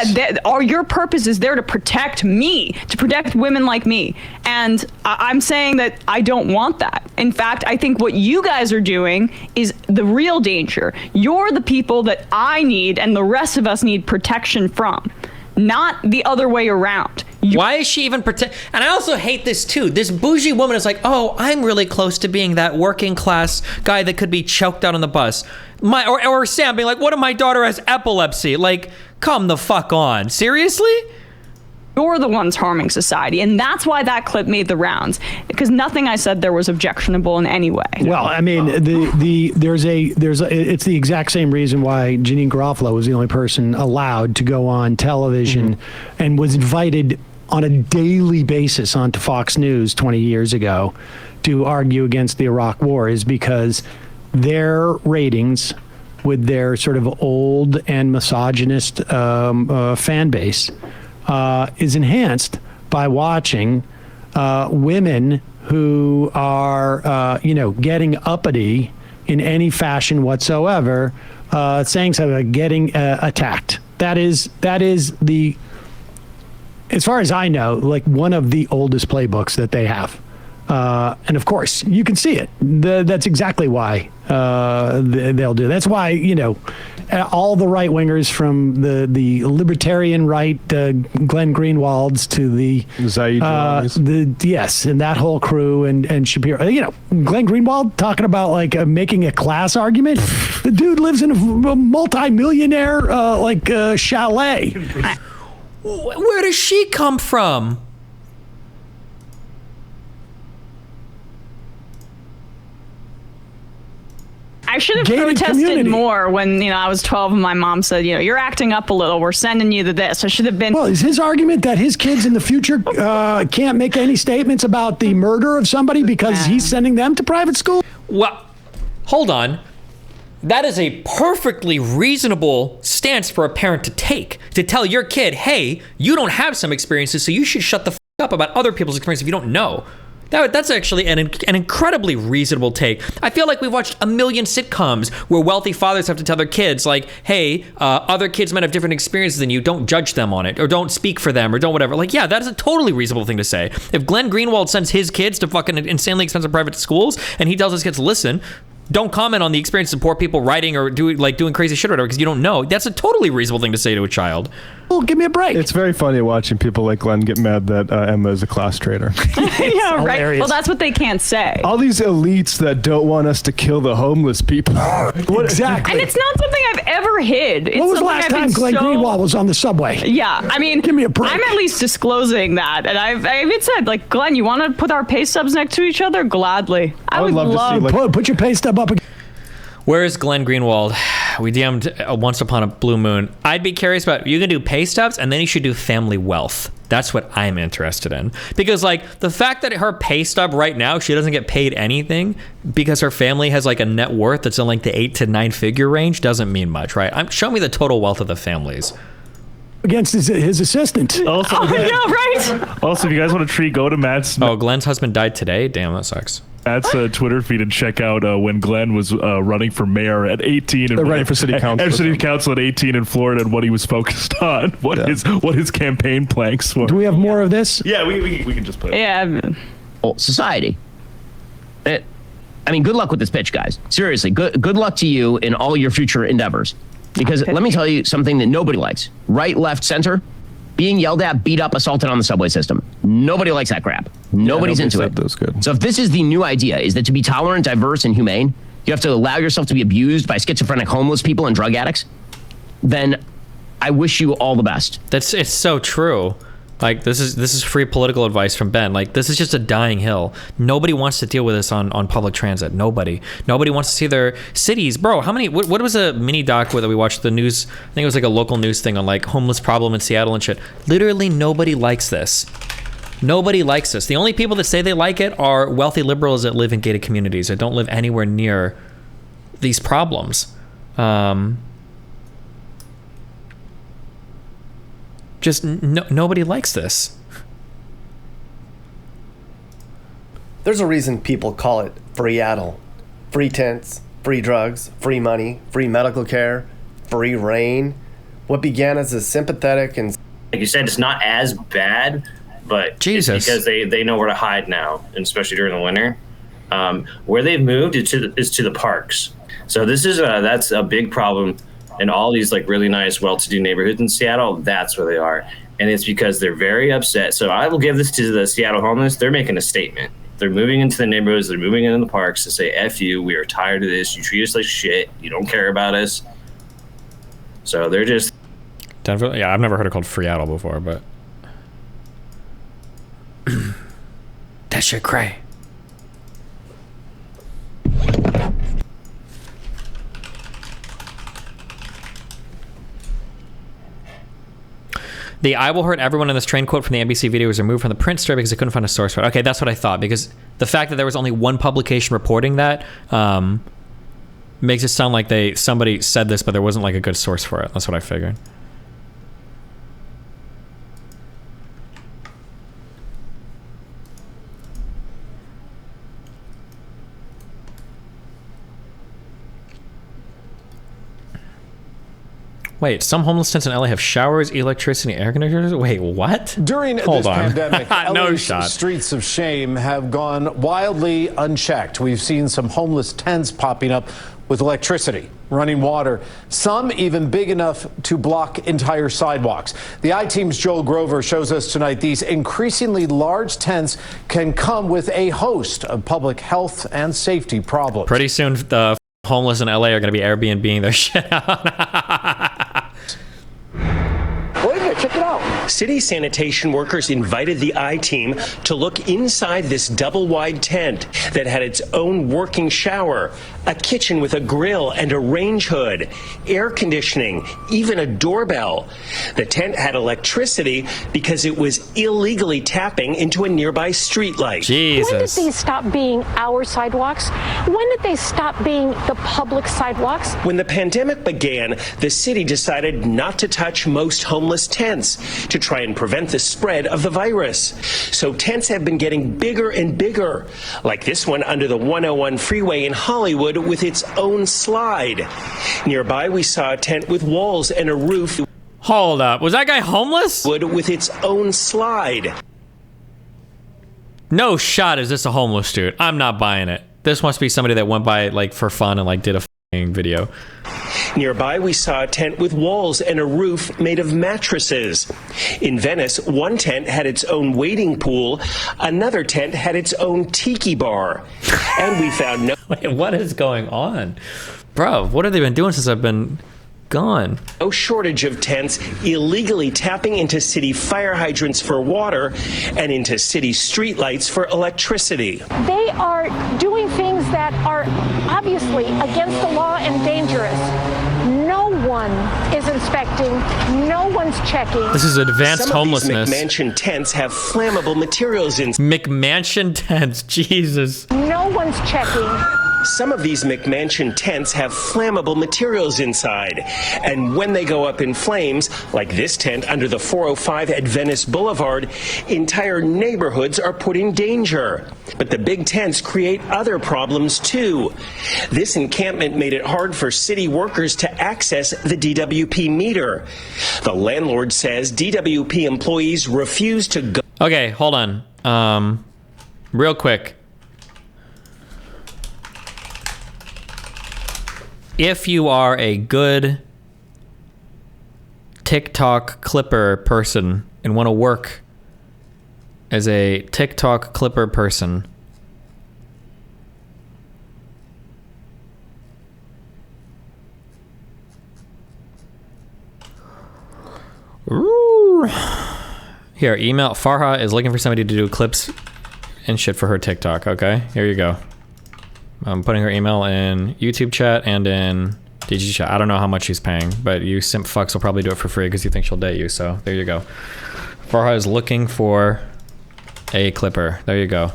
S8: Your purpose is there to protect me, to protect women like me, and I'm saying that I don't want that. In fact, I think what you guys are doing is the real danger. You're the people that I need, and the rest of us need protection from, not the other way around.
S2: Why is she even pretend? And I also hate this too. This bougie woman is like, oh, I'm really close to being that working class guy that could be choked out on the bus. Or Sam being like, what if my daughter has epilepsy? Like, come the fuck on. Seriously?
S8: You're the ones harming society, and that's why that clip made the rounds, because nothing I said there was objectionable in any way.
S3: Well, I mean, it's the exact same reason why Janine Garofalo was the only person allowed to go on television and was invited on a daily basis onto Fox News 20 years ago to argue against the Iraq War, is because their ratings with their sort of old and misogynist fan base is enhanced by watching women who are, getting uppity in any fashion whatsoever, saying something, getting attacked. That is the, as far as I know, like one of the oldest playbooks that they have. And of course, you can see it. That's exactly why they'll do. That's why, all the right wingers from the libertarian right, Glenn Greenwald's to the
S5: Zaid
S3: yes, and that whole crew and Shapiro. Glenn Greenwald talking about making a class argument. The dude lives in a multi-millionaire chalet.
S2: Where does she come from?
S8: I should have
S3: Gated
S8: protested
S3: community.
S8: more when I was 12 and my mom said, you're acting up a little. We're sending you to this. I should have been.
S3: Well, is his argument that his kids in the future can't make any statements about the murder of somebody because he's sending them to private school?
S2: Well, hold on. That is a perfectly reasonable stance for a parent to take, to tell your kid, hey, you don't have some experiences, so you should shut the up about other people's experiences if you don't know. That's actually an incredibly reasonable take. I feel like we've watched a million sitcoms where wealthy fathers have to tell their kids, hey, other kids might have different experiences than you. Don't judge them on it, or don't speak for them, or don't whatever. Yeah, that is a totally reasonable thing to say. If Glenn Greenwald sends his kids to fucking insanely expensive private schools, and he tells his kids, listen, don't comment on the experience of poor people writing or doing crazy shit or whatever because you don't know. That's a totally reasonable thing to say to a child.
S3: Well, give me a break.
S5: It's very funny watching people like Glenn get mad that Emma is a class traitor.
S8: Yeah, right.
S3: hilarious.
S8: Well, that's what they can't say.
S5: All these elites that don't want us to kill the homeless people.
S3: Exactly.
S8: And it's not something I've ever hid. It's
S3: When was the
S8: something
S3: last
S8: I've
S3: time
S8: been
S3: Glenn Greenwald was on the subway?
S8: Yeah, I mean,
S3: Give me a break.
S8: I'm at least disclosing that, and I even said, Glenn, you want to put our pay stubs next to each other? Gladly. I would love
S5: to see,
S3: Put your pay stub up again.
S2: Where is Glenn Greenwald? We DM'd Once Upon a Blue Moon. I'd be curious about, you can do pay stubs and then you should do family wealth. That's what I'm interested in. Because the fact that her pay stub right now, she doesn't get paid anything because her family has a net worth that's in the 8 to 9 figure range doesn't mean much, right? Show me the total wealth of the families.
S3: Against his assistant.
S9: Also,
S8: right.
S9: Also, if you guys want to treat, go to Matt's
S2: Glenn's husband died today? Damn, that sucks.
S9: Twitter feed and check out when Glenn was running for mayor at 18 and
S5: running for city council.
S9: And city council at 18 in Florida, and what he was focused on, what his campaign planks were.
S3: Do we have more of this?
S9: Yeah, we can just put it.
S8: Yeah.
S4: Society. Good luck with this pitch, guys. Seriously, good luck to you in all your future endeavors. Because let me tell you something that nobody likes. Right, left, center. Being yelled at, beat up, assaulted on the subway system. Nobody likes that crap. Nobody's into it.
S5: That was good.
S4: So if this is the new idea, is that to be tolerant, diverse, and humane, you have to allow yourself to be abused by schizophrenic homeless people and drug addicts, then I wish you all the best.
S2: It's so true. This is free political advice from Ben. This is just a dying hill. Nobody wants to deal with this on public transit. Nobody wants to see their cities. Bro, what was a mini doc that we watched the news? I think it was a local news thing on homeless problem in Seattle and shit. Literally nobody likes this. Nobody likes this. The only people that say they like it are wealthy liberals that live in gated communities that don't live anywhere near these problems. Just nobody likes this.
S11: There's a reason people call it Freeaddle. Free tents, free drugs, free money, free medical care, free rain. What began as a sympathetic and...
S12: Like you said, it's not as bad, but
S2: Jesus.
S12: It's because they know where to hide now, and especially during the winter. Where they've moved is to the parks. So that's a big problem. In all these really nice, well-to-do neighborhoods in Seattle, that's where they are. And it's because they're very upset. So I will give this to the Seattle homeless. They're making a statement. They're moving into the neighborhoods. They're moving into the parks to say, F you, we are tired of this. You treat us like shit. You don't care about us. So they're just...
S2: Denver, yeah, I've never heard it called Freeaddle before, but... that shit cray. The "I will hurt everyone" in this train quote from the NBC video was removed from the print story because I couldn't find a source for it. Okay, that's what I thought, because the fact that there was only one publication reporting that makes it sound like somebody said this, but there wasn't a good source for it. That's what I figured. Wait, some homeless tents in LA have showers, electricity, air conditioners? Wait, what?
S13: During
S2: Hold
S13: this
S2: on.
S13: pandemic,
S2: No
S13: LA's
S2: shot.
S13: streets of shame have gone wildly unchecked. We've seen some homeless tents popping up with electricity, running water, some even big enough to block entire sidewalks. The I-Team's Joel Grover shows us tonight these increasingly large tents can come with a host of public health and safety problems.
S2: Pretty soon, the homeless in LA are going to be Airbnb-ing their shit out.
S14: Check it out. City sanitation workers invited the I-Team to look inside this double-wide tent that had its own working shower, a kitchen with a grill and a range hood, air conditioning, even a doorbell. The tent had electricity because it was illegally tapping into a nearby streetlight.
S2: Jesus.
S15: When did these stop being our sidewalks? When did they stop being the public sidewalks?
S14: When the pandemic began, the city decided not to touch most homeless tents to try and prevent the spread of the virus. So tents have been getting bigger and bigger, like this one under the 101 freeway in Hollywood with its own slide. Nearby, we saw a tent with walls and a roof.
S2: Hold up. Was that guy homeless?
S14: Wood with its own slide.
S2: No shot is this a homeless dude. I'm not buying it. This must be somebody that went by like for fun and like did a f***ing video.
S14: Nearby, we saw a tent with walls and a roof made of mattresses. In Venice, one tent had its own wading pool. Another tent had its own tiki bar. And we found no...
S2: Wait, what is going on? Bro, what have they been doing since I've been gone?
S14: No shortage of tents illegally tapping into city fire hydrants for water and into city streetlights for electricity.
S15: They are doing things that are obviously against the law and dangerous. No one is inspecting. No one's checking.
S2: This is advanced
S14: Some
S2: homelessness.
S14: Of these McMansion tents have flammable materials in.
S2: McMansion tents, Jesus.
S15: No one's checking.
S14: Some of these McMansion tents have flammable materials inside, and when they go up in flames, like this tent under the 405 at Venice Boulevard, entire neighborhoods are put in danger. But the big tents create other problems too. This encampment made it hard for city workers to access the DWP meter. The landlord says DWP employees refuse to go.
S2: Okay, hold on. Real quick. If you are a good TikTok clipper person and want to work as a TikTok clipper person, here, email Farha is looking for somebody to do clips and shit for her TikTok. Okay, here you go. I'm putting her email in YouTube chat and in DG chat. I don't know how much she's paying, but you simp fucks will probably do it for free because you think she'll date you. So there you go. Farha is looking for a clipper. There you go.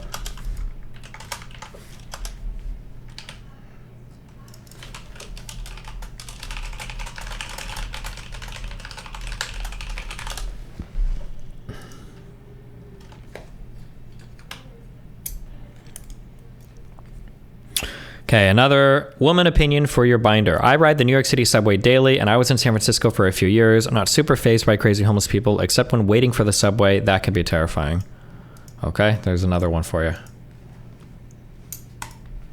S2: Okay, another woman opinion for your binder. I ride the New York City subway daily, and I was in San Francisco for a few years. I'm not super fazed by crazy homeless people, except when waiting for the subway. That can be terrifying. Okay, there's another one for you.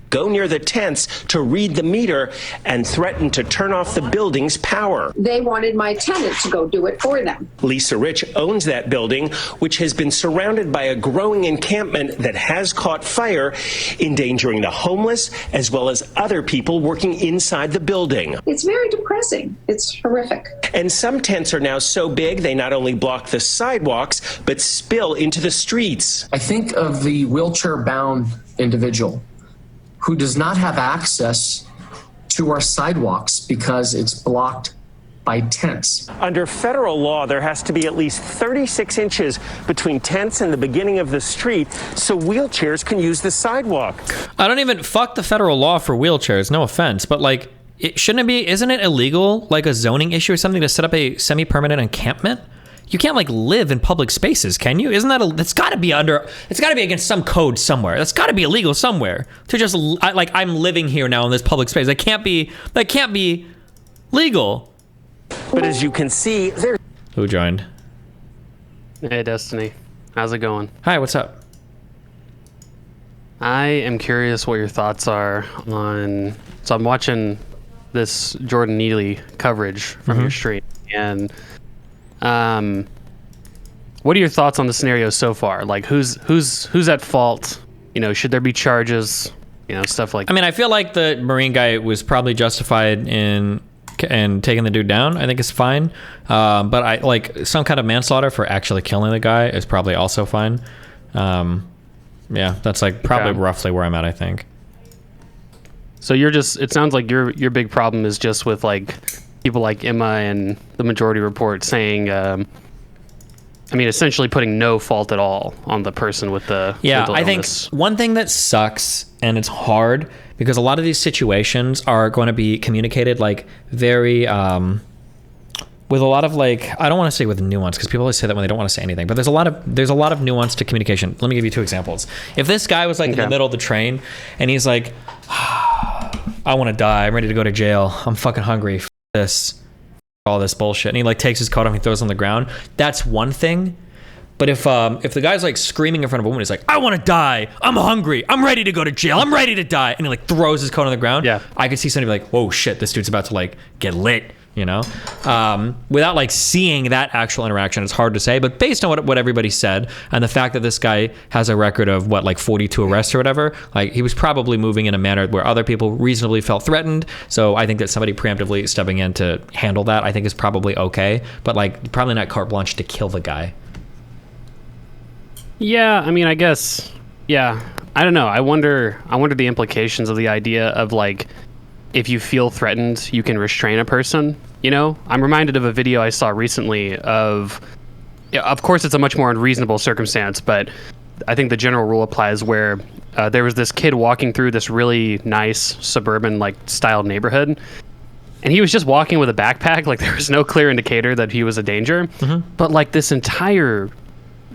S14: Go near the tents to read the meter and threaten to turn off the building's power.
S16: They wanted my tenant to go do it for them.
S14: Lisa Rich owns that building, which has been surrounded by a growing encampment that has caught fire, endangering the homeless as well as other people working inside the building.
S16: It's very depressing. It's horrific.
S14: And some tents are now so big they not only block the sidewalks, but spill into the streets.
S17: I think of the wheelchair-bound individual who does not have access to our sidewalks because it's blocked by tents.
S14: Under federal law, there has to be at least 36 inches between tents and the beginning of the street so wheelchairs can use the sidewalk.
S2: I don't even fuck the federal law for wheelchairs, no offense, but like, isn't it illegal, like a zoning issue or something, to set up a semi-permanent encampment? You can't like live in public spaces, can you? Isn't that it's got to be against some code somewhere. That's got to be illegal somewhere to just I'm living here now in this public space. That can't be legal.
S14: But as you can see, there.
S2: Who joined?
S18: Hey, Destiny. How's it going?
S2: Hi, what's up?
S18: I am curious what your thoughts are on... So I'm watching this Jordan Neely coverage from your stream, and what are your thoughts on the scenario so far? Like, who's at fault? You know, should there be charges? You know, stuff like that.
S2: I mean, I feel like the Marine guy was probably justified in taking the dude down. I think it's fine. But I like some kind of manslaughter for actually killing the guy is probably also fine. Yeah, that's like probably roughly where I'm at, I think.
S18: So you're just, it sounds like your big problem is just with like people like Emma and the Majority Report saying, I mean, essentially putting no fault at all on the person with the mental illness.
S2: Think one thing that sucks, and it's hard because a lot of these situations are going to be communicated like very with a lot of like, I don't want to say with nuance because people always say that when they don't want to say anything, but there's a lot of nuance to communication. Let me give you two examples. If this guy was like in the middle of the train and he's like, I want to die, I'm ready to go to jail, I'm fucking hungry, f this, all this bullshit, and he like takes his coat off and he throws it on the ground, that's one thing. But if the guy's like screaming in front of a woman, he's like, I want to die, I'm hungry, I'm ready to go to jail, I'm ready to die, and he like throws his coat on the ground, I could see somebody like, whoa shit, this dude's about to like get lit, you know? Without like seeing that actual interaction, it's hard to say, but based on what everybody said and the fact that this guy has a record of what, like 42 arrests or whatever, like he was probably moving in a manner where other people reasonably felt threatened. So I think that somebody preemptively stepping in to handle that, I think is probably okay, but like probably not carte blanche to kill the guy.
S18: Yeah, I mean, I guess, yeah, I don't know. I wonder the implications of the idea of like, if you feel threatened, you can restrain a person, you know? I'm reminded of a video I saw recently of course it's a much more unreasonable circumstance, but I think the general rule applies where there was this kid walking through this really nice suburban like style neighborhood, and he was just walking with a backpack, like there was no clear indicator that he was a danger, but like this entire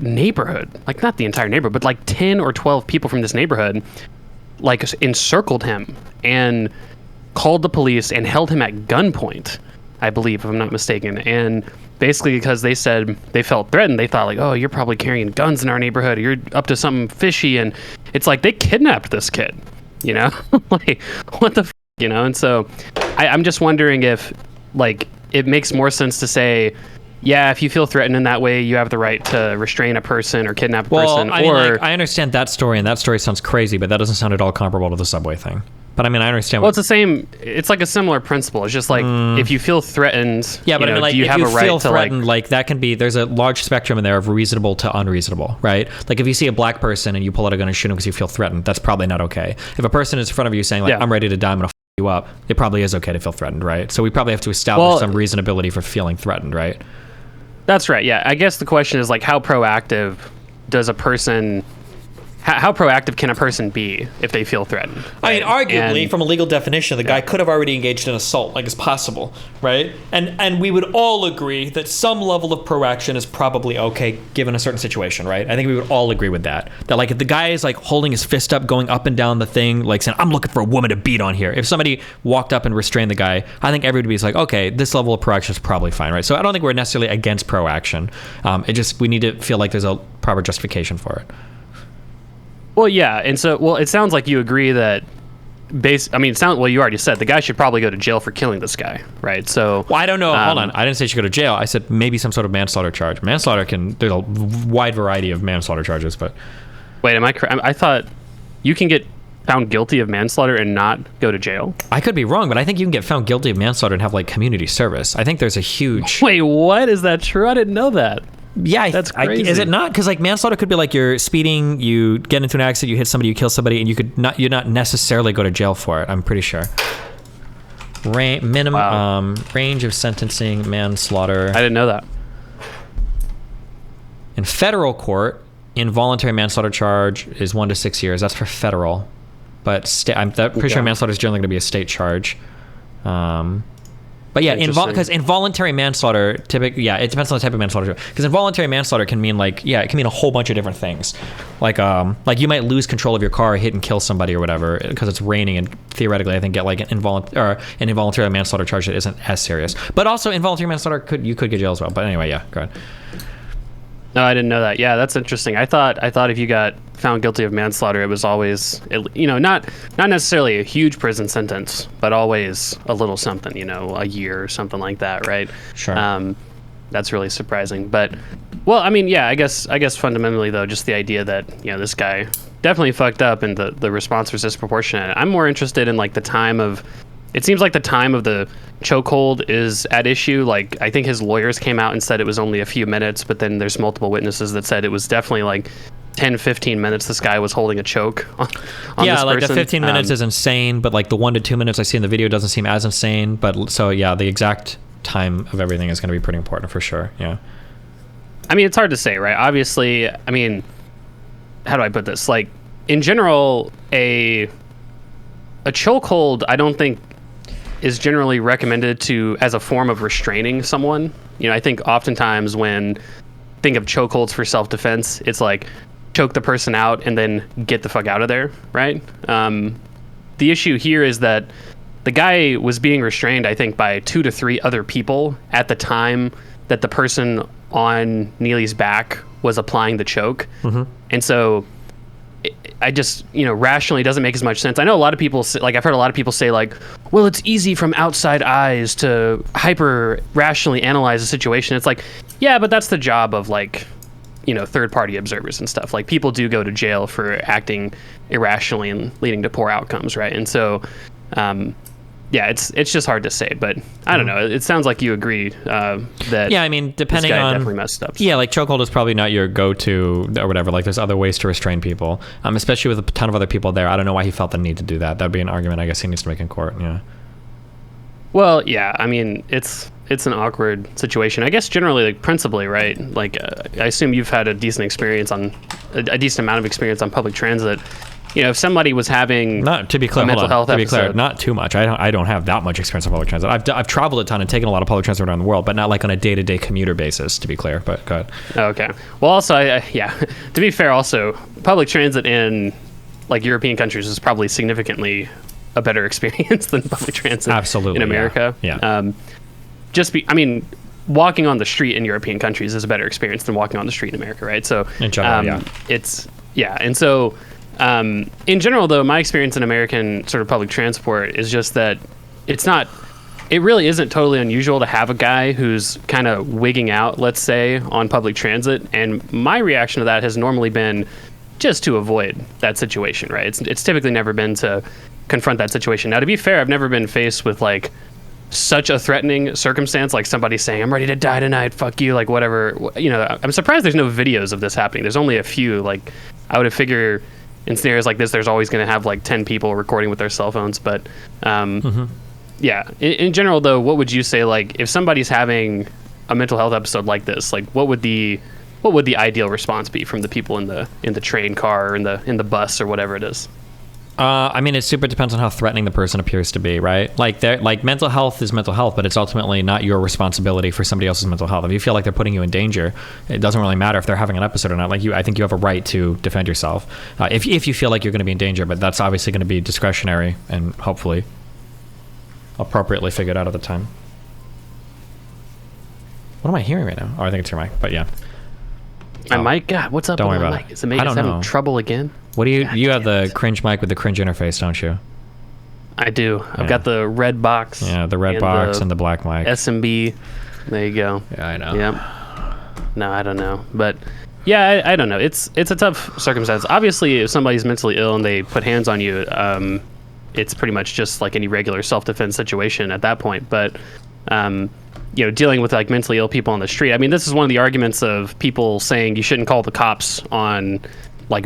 S18: neighborhood, like not the entire neighborhood, but like 10 or 12 people from this neighborhood like encircled him and called the police and held him at gunpoint, I believe, if I'm not mistaken. And basically because they said they felt threatened, they thought like, oh, you're probably carrying guns in our neighborhood, or you're up to something fishy. And it's like they kidnapped this kid, you know? Like, what the f-? You know? And so I'm just wondering if like it makes more sense to say, yeah, if you feel threatened in that way, you have the right to restrain a person or kidnap a person.
S2: I mean, like, I understand that story, and that story sounds crazy, but that doesn't sound at all comparable to the subway thing. But I mean, I understand.
S18: Well, it's the same. It's like a similar principle. It's just like if you feel threatened,
S2: yeah, but
S18: you know,
S2: I mean, like,
S18: do you
S2: if
S18: have
S2: you
S18: a right
S2: feel
S18: to
S2: threatened, like that can be. There's a large spectrum in there of reasonable to unreasonable, right? Like if you see a black person and you pull out a gun and shoot him because you feel threatened, that's probably not okay. If a person is in front of you saying like, "I'm ready to die, I'm gonna f you up," it probably is okay to feel threatened, right? So we probably have to establish some reasonability for feeling threatened, right?
S18: That's right. Yeah, I guess the question is like, how proactive does a person? How proactive can a person be if they feel threatened? Right?
S2: I mean, arguably, from a legal definition, the guy could have already engaged in assault, like it's possible, right? And we would all agree that some level of proaction is probably okay given a certain situation, right? I think we would all agree with that. That like if the guy is like holding his fist up, going up and down the thing, like saying, "I'm looking for a woman to beat on here." If somebody walked up and restrained the guy, I think everybody's like, okay, this level of proaction is probably fine, right? So I don't think we're necessarily against proaction. We need to feel like there's a proper justification for it.
S18: Well, yeah, and so, it sounds like you agree that, you already said the guy should probably go to jail for killing this guy, right? So,
S2: well, I don't know. Hold on, I didn't say he should go to jail. I said maybe some sort of manslaughter charge. Manslaughter there's a wide variety of manslaughter charges, but
S18: wait, am I correct? I thought you can get found guilty of manslaughter and not go to jail.
S2: I could be wrong, but I think you can get found guilty of manslaughter and have like community service. I think there's a huge.
S18: Wait, what? Is that true? I didn't know that.
S2: Yeah,
S18: that's crazy.
S2: Is it not? Because like manslaughter could be like you're speeding, you get into an accident, you hit somebody, you kill somebody, and you're not necessarily go to jail for it. I'm pretty sure. Minimum range of sentencing manslaughter.
S18: I didn't know that.
S2: In federal court, involuntary manslaughter charge is 1 to 6 years. That's for federal, but I'm pretty sure manslaughter is generally going to be a state charge. But yeah, because involuntary manslaughter, typically, yeah, it depends on the type of manslaughter. Because involuntary manslaughter can mean it can mean a whole bunch of different things. Like you might lose control of your car, hit and kill somebody or whatever because it's raining, and theoretically, I think get like an involuntary manslaughter charge that isn't as serious. But also, involuntary manslaughter you could get jail as well. But anyway, yeah, go ahead.
S18: No, I didn't know that. Yeah, that's interesting. I thought if you got found guilty of manslaughter, it was always, not necessarily a huge prison sentence, but always a little something, a year or something like that, right?
S2: Sure.
S18: That's really surprising. But, well, I mean, yeah, I guess fundamentally though, just the idea that this guy definitely fucked up and the response was disproportionate. I'm more interested in the time of. It seems like the time of the chokehold is at issue. Like, I think his lawyers came out and said it was only a few minutes, but then there's multiple witnesses that said it was definitely 10, 15 minutes this guy was holding a choke on
S2: yeah,
S18: this person.
S2: The 15 minutes is insane, but the 1 to 2 minutes I see in the video doesn't seem as insane. But so yeah, the exact time of everything is going to be pretty important for sure. Yeah.
S18: I mean, it's hard to say, right? Obviously, I mean, how do I put this? In general, a chokehold, I don't think is generally recommended as a form of restraining someone. I think oftentimes when think of chokeholds for self-defense, it's choke the person out and then get the fuck out of there, right? The issue here is that the guy was being restrained, I think, by 2 to 3 other people at the time that the person on Neely's back was applying the choke. Mm-hmm. And so I just, rationally doesn't make as much sense. I know a lot of people say, I've heard a lot of people say well, it's easy from outside eyes to hyper rationally analyze a situation. It's yeah, but that's the job of third party observers and stuff. People do go to jail for acting irrationally and leading to poor outcomes. Right. And so, yeah, it's just hard to say, but I don't know. It sounds like you agree that.
S2: Yeah, I mean, depending
S18: this guy
S2: on
S18: definitely messed up.
S2: Yeah, chokehold is probably not your go-to or whatever. There's other ways to restrain people, especially with a ton of other people there. I don't know why he felt the need to do that. That'd be an argument I guess he needs to make in court. Yeah.
S18: Well, yeah, I mean, it's an awkward situation. I guess generally, principally, right? I assume you've had a decent amount of experience on public transit. If somebody was having
S2: not to be clear,
S18: mental health
S2: to be
S18: episode,
S2: clear, not too much. I don't have that much experience on public transit. I've traveled a ton and taken a lot of public transit around the world, but not on a day-to-day commuter basis. To be clear, but go ahead.
S18: Okay. Well, also, yeah. To be fair, also public transit in European countries is probably significantly a better experience than public transit.
S2: Absolutely,
S18: in America.
S2: Yeah.
S18: Walking on the street in European countries is a better experience than walking on the street in America, right? So
S2: in general,
S18: and so. In general, though, my experience in American sort of public transport is just that it really isn't totally unusual to have a guy who's kind of wigging out, let's say, on public transit. And my reaction to that has normally been just to avoid that situation, right? It's typically never been to confront that situation. Now, to be fair, I've never been faced with such a threatening circumstance, somebody saying, "I'm ready to die tonight, fuck you," whatever. I'm surprised there's no videos of this happening. There's only a few. I would have figured in scenarios like this, there's always going to have 10 people recording with their cell phones. But yeah, in general, though, what would you say, if somebody's having a mental health episode like this, what would the ideal response be from the people in the train, car, or in the bus, or whatever it is?
S2: I mean, it super depends on how threatening the person appears to be, right? Mental health is mental health, but it's ultimately not your responsibility for somebody else's mental health. If you feel like they're putting you in danger, it doesn't really matter if they're having an episode or not. I think you have a right to defend yourself if you feel like you're going to be in danger, but that's obviously going to be discretionary and hopefully appropriately figured out at the time. What am I hearing right now? Oh, I think it's your mic, but yeah.
S18: My mic? God, what's up
S2: Don't
S18: with
S2: worry
S18: my
S2: about
S18: mic?
S2: it.
S18: Is it having trouble again?
S2: What do you have the cringe mic with the cringe interface, don't you?
S18: I do. I've got the red box.
S2: Yeah, the red box and the black mic.
S18: SMB. There you go.
S2: Yeah, I know.
S18: Yep. No, I don't know. But yeah, I don't know. It's a tough circumstance. Obviously, if somebody's mentally ill and they put hands on you, it's pretty much just like any regular self-defense situation at that point. But dealing with mentally ill people on the street. I mean, this is one of the arguments of people saying you shouldn't call the cops on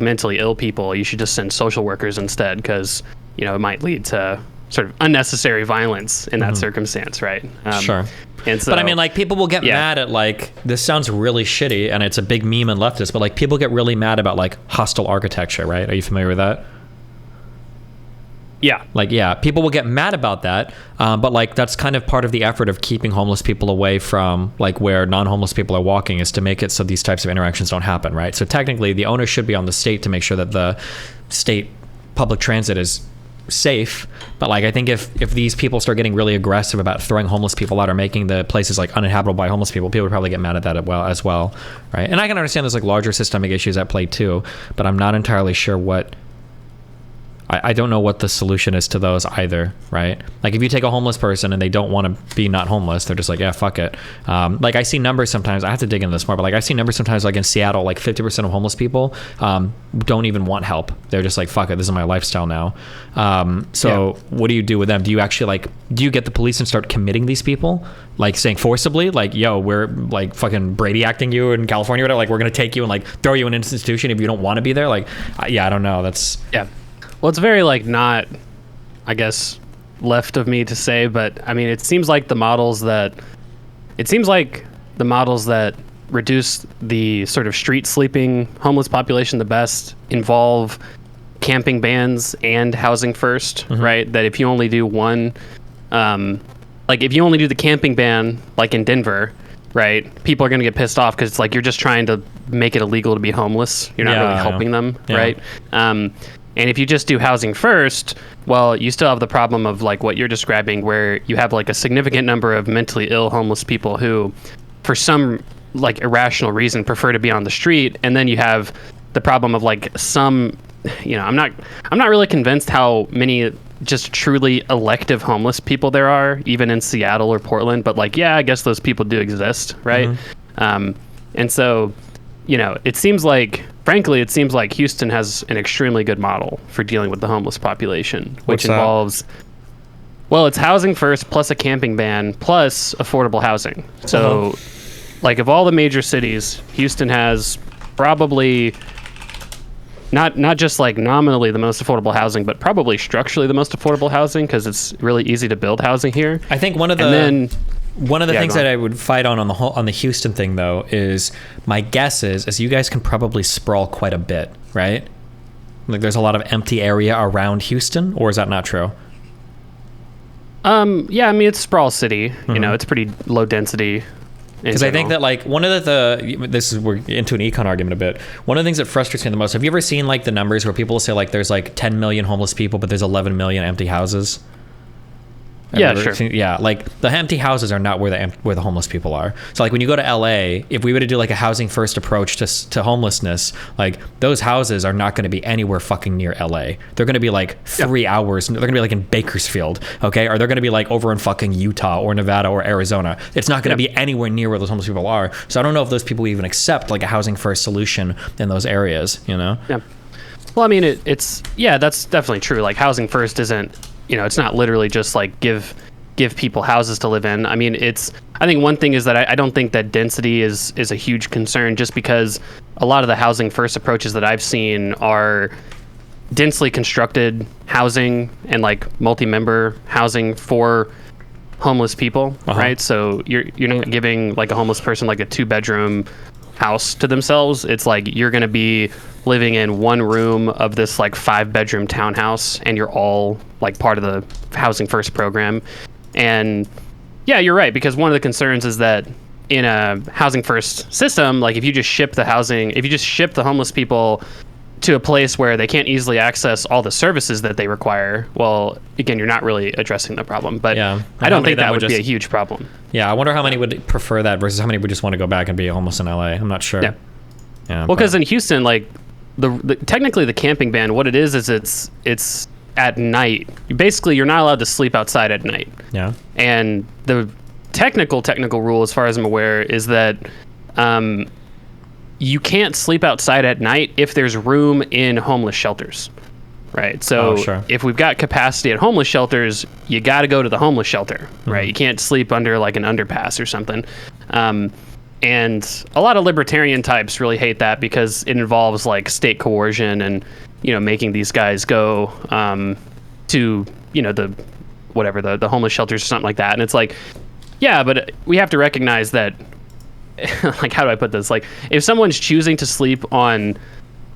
S18: mentally ill people. You should just send social workers instead, because it might lead to sort of unnecessary violence in that circumstance, right?
S2: Sure.
S18: And so,
S2: but I mean, people will get mad at this sounds really shitty, and it's a big meme and leftist, but people get really mad about hostile architecture, right? Are you familiar with that?
S18: Yeah.
S2: Like, yeah, people will get mad about that, but like that's kind of part of the effort of keeping homeless people away from like where non-homeless people are walking, is to make it so these types of interactions don't happen, right? So technically, the onus should be on the state to make sure that the state public transit is safe. But like, I think if these people start getting really aggressive about throwing homeless people out or making the places like uninhabitable by homeless people would probably get mad at that as well, right? And I can understand there's like larger systemic issues at play too, but I'm not entirely sure what. I don't know what the solution is to those either, right? Like if you take a homeless person and they don't want to be not homeless, they're just like, yeah, fuck it. Like I see numbers sometimes, I have to dig into this more, but like I see numbers sometimes like in Seattle, like 50% of homeless people don't even want help. They're just like, fuck it, this is my lifestyle now. What do you do with them? Do you actually do you get the police and start committing these people? Like saying forcibly, like, yo, we're like fucking Brady acting you in California, or whatever. Like we're going to take you and like throw you in an institution if you don't want to be there. Like, yeah, I don't know.
S18: Yeah. Well, it's very like not, I guess, left of me to say, but I mean, it seems like the models that reduce the sort of street sleeping homeless population the best involve camping bans and housing first, right? That if you only do one, like if you only do the camping ban, like in Denver, right, people are going to get pissed off because it's like you're just trying to make it illegal to be homeless. You're not really helping them, right? And if you just do housing first, well, you still have the problem of like what you're describing, where you have like a significant number of mentally ill homeless people who, for some like irrational reason, prefer to be on the street. And then you have the problem of like some, I'm not really convinced how many just truly elective homeless people there are, even in Seattle or Portland. But like, yeah, I guess those people do exist, right? And so, it seems like Houston has an extremely good model for dealing with the homeless population, which involves, well, it's housing first plus a camping ban plus affordable housing. So, like, of all the major cities, Houston has probably not just like nominally the most affordable housing, but probably structurally the most affordable housing, because it's really easy to build housing here.
S2: I think one of the things that I would fight on the Houston thing, though, is my guess is you guys can probably sprawl quite a bit, right? Like there's a lot of empty area around Houston, or is that not true?
S18: Yeah, I mean, it's sprawl city. It's pretty low density.
S2: Because I think that like one of we're into an econ argument a bit. One of the things that frustrates me the most, have you ever seen like the numbers where people say like there's like 10 million homeless people, but there's 11 million empty houses?
S18: Yeah, sure.
S2: Yeah, like the empty houses are not where the homeless people are. So like when you go to LA, if we were to do like a housing first approach to homelessness, like those houses are not going to be anywhere fucking near LA. They're going to be like 3 hours. They're going to be like in Bakersfield, okay? Or they're going to be like over in fucking Utah or Nevada or Arizona. It's not going to be anywhere near where those homeless people are. So I don't know if those people even accept like a housing first solution in those areas, Yeah.
S18: Well, I mean, that's definitely true. Like housing first isn't, it's not literally just like give people houses to live in. I mean, I think one thing is that I don't think that density is a huge concern, just because a lot of the housing first approaches that I've seen are densely constructed housing and like multi-member housing for homeless people, right? So you're not giving like a homeless person like a 2-bedroom house to themselves. It's like you're going to be living in one room of this like 5-bedroom townhouse, and you're all like part of the housing first program. And yeah, you're right, because one of the concerns is that in a housing first system, like if you just ship the homeless people to a place where they can't easily access all the services that they require, well, again, you're not really addressing the problem. But yeah, I don't think that would be a huge problem.
S2: Yeah, I wonder how many would prefer that versus how many would just want to go back and be homeless in LA. I'm not sure.
S18: Yeah. Well, because in Houston, like the technically the camping ban, what it is it's at night. Basically, you're not allowed to sleep outside at night.
S2: Yeah.
S18: And the technical rule, as far as I'm aware, is that you can't sleep outside at night if there's room in homeless shelters, right? So if we've got capacity at homeless shelters, you got to go to the homeless shelter, right? You can't sleep under like an underpass or something. And a lot of libertarian types really hate that because it involves like state coercion and, making these guys go to, the homeless shelters or something like that. And it's like, yeah, but we have to recognize that, like, how do I put this? Like, if someone's choosing to sleep on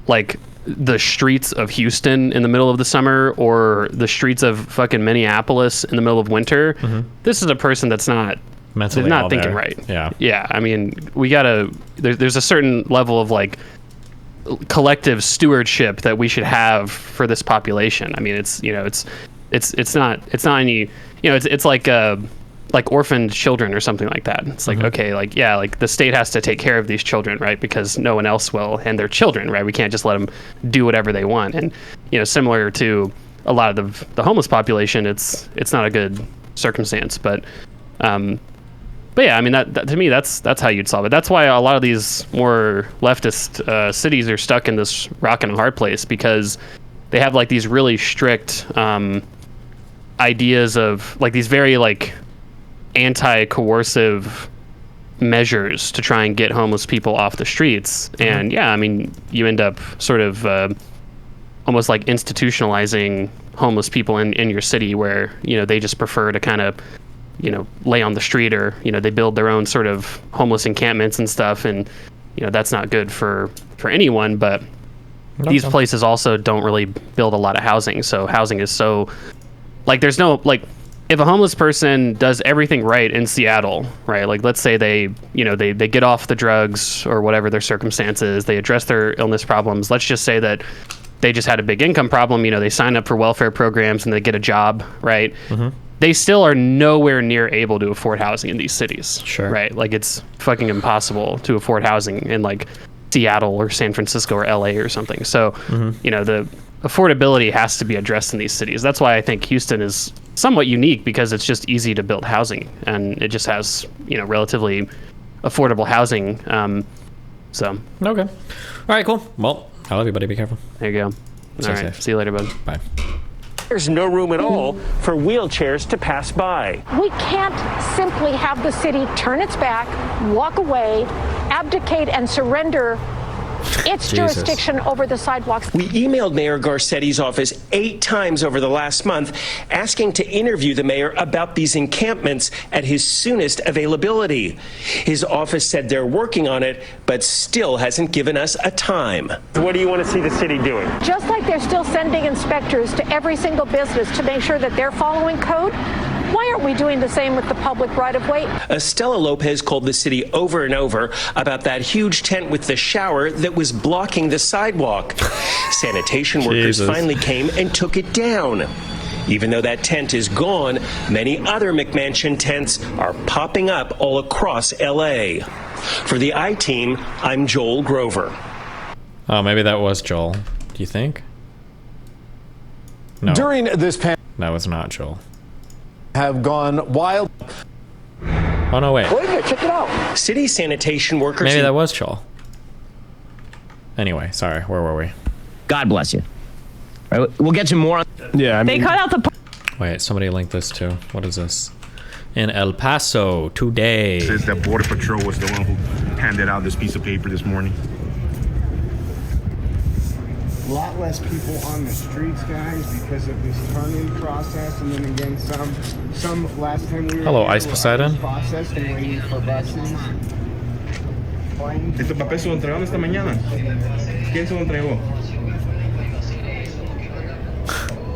S18: like the streets of Houston in the middle of the summer or the streets of fucking Minneapolis in the middle of winter, this is a person that's not
S2: Mentally
S18: not
S2: all
S18: thinking
S2: there.
S18: right.
S2: Yeah.
S18: I mean, we gotta. There's a certain level of like collective stewardship that we should have for this population. I mean, it's not any, it's like orphaned children or something like that. It's like, okay, like, yeah, like the state has to take care of these children, right? Because no one else will, and they're children, right? We can't just let them do whatever they want. And, similar to a lot of the homeless population, it's not a good circumstance, but yeah, I mean, that to me, that's how you'd solve it. That's why a lot of these more leftist cities are stuck in this rock and a hard place, because they have like these really strict ideas of like these very like anti-coercive measures to try and get homeless people off the streets. And yeah, I mean, you end up sort of almost like institutionalizing homeless people in your city, where they just prefer to kind of lay on the street, or they build their own sort of homeless encampments and stuff, and that's not good for anyone. But these places also don't really build a lot of housing, so housing is so like there's no like, if a homeless person does everything right in Seattle, right, like let's say they get off the drugs or whatever their circumstances, they address their illness problems, let's just say that they just had a big income problem, they sign up for welfare programs and they get a job, right? They still are nowhere near able to afford housing in these cities. Sure. Right? Like, it's fucking impossible to afford housing in, like, Seattle or San Francisco or LA or something. So, the affordability has to be addressed in these cities. That's why I think Houston is somewhat unique, because it's just easy to build housing, and it just has, relatively affordable housing. So.
S2: Okay. All right, cool. Well, I love you, buddy. Be careful.
S18: There you go.
S2: Stay
S18: All right.
S2: safe.
S18: See you later, bud.
S2: Bye.
S14: There's no room at all for wheelchairs to pass by.
S15: We can't simply have the city turn its back, walk away, abdicate and surrender its jurisdiction over the sidewalks.
S14: We emailed Mayor Garcetti's office 8 times over the last month, asking to interview the mayor about these encampments at his soonest availability. His office said they're working on it, but still hasn't given us a time. What do you want to see the city doing?
S15: Just like they're still sending inspectors to every single business to make sure that they're following code, why aren't we doing the same with the public right-of-way?
S14: Estela Lopez called the city over and over about that huge tent with the shower that was blocking the sidewalk. Sanitation workers finally came and took it down. Even though that tent is gone, many other McMansion tents are popping up all across LA. For the I-Team, I'm Joel Grover.
S2: Oh, maybe that was Joel. Do you think? No.
S13: During this pandemic,
S2: that was not Joel.
S13: Have gone wild.
S2: Oh, no, wait.
S14: Wait a minute, check it out. City sanitation workers.
S2: Maybe that was Joel. Anyway, sorry. Where were we?
S4: God bless you. All right, we'll get to more.
S5: Yeah, I
S8: They cut out the.
S2: Wait, somebody linked this too. What is this? In El Paso today.
S19: It says that Border Patrol was the one who handed out this piece of paper this morning.
S20: A lot less people on the streets, guys, because of this turning process, and then again, some last time we were
S2: Hello,
S20: here,
S2: Ice Poseidon.
S20: process and waiting for buses.
S19: Este papel se lo entregaron esta mañana. ¿Quién se lo entregó?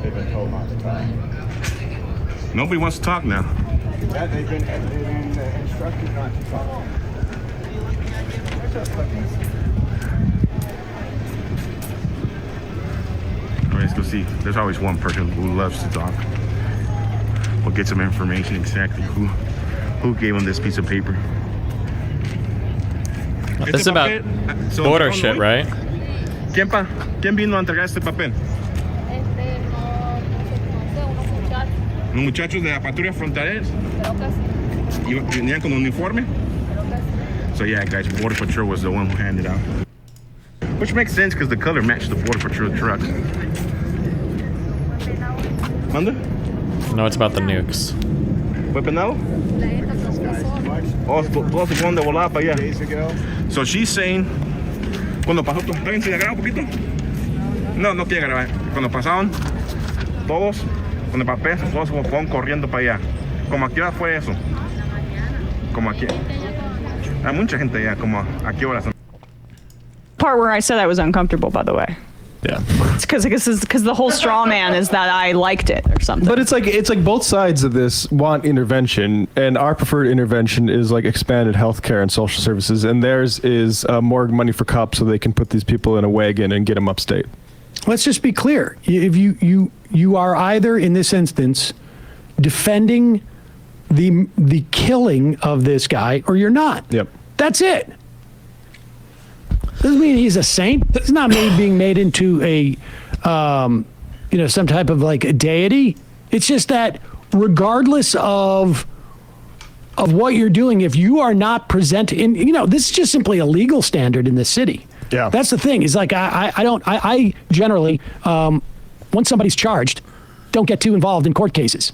S20: They've been told not to talk.
S19: Nobody wants to talk now.
S20: Yeah, they've been instructed not to talk.
S19: All right, let's go see. There's always one person who loves to talk. We'll get some information exactly who gave him this piece of paper.
S2: This is about border shit, right?
S19: ¿Quién vino a entregar este papel? Los muchachos de la patrulla fronteras. ¿Y venían con uniforme? So yeah, guys, Border Patrol was the one who handed out. Which makes sense because the color matched the Border Patrol trucks. ¿Manda?
S2: No, it's about the nukes.
S19: ¿Fue penado? Oh, todos se fueron de volada para allá. So she's saying, cuando pasó, ¿está se graba un poquito? No quiere grabar. Cuando pasaron, todos con el papel, todos se fueron corriendo para allá. ¿Como a qué hora fue eso? Como aquí. Hay mucha gente allá, como a qué hora.
S8: Part where I said I was uncomfortable, by the way.
S5: Yeah.
S8: It's because the whole straw man is that I liked it or something.
S5: But it's like both sides of this want intervention, and our preferred intervention is like expanded healthcare and social services, and theirs is more money for cops so they can put these people in a wagon and get them upstate.
S3: Let's just be clear. If you are either in this instance defending the killing of this guy, or you're not.
S5: Yep.
S3: That's it. Doesn't mean he's a saint. He's not being made into a, some type of like a deity. It's just that regardless of what you're doing, if you are not presenting, this is just simply a legal standard in this city.
S5: Yeah.
S3: That's the thing. Is like I generally, once somebody's charged, don't get too involved in court cases.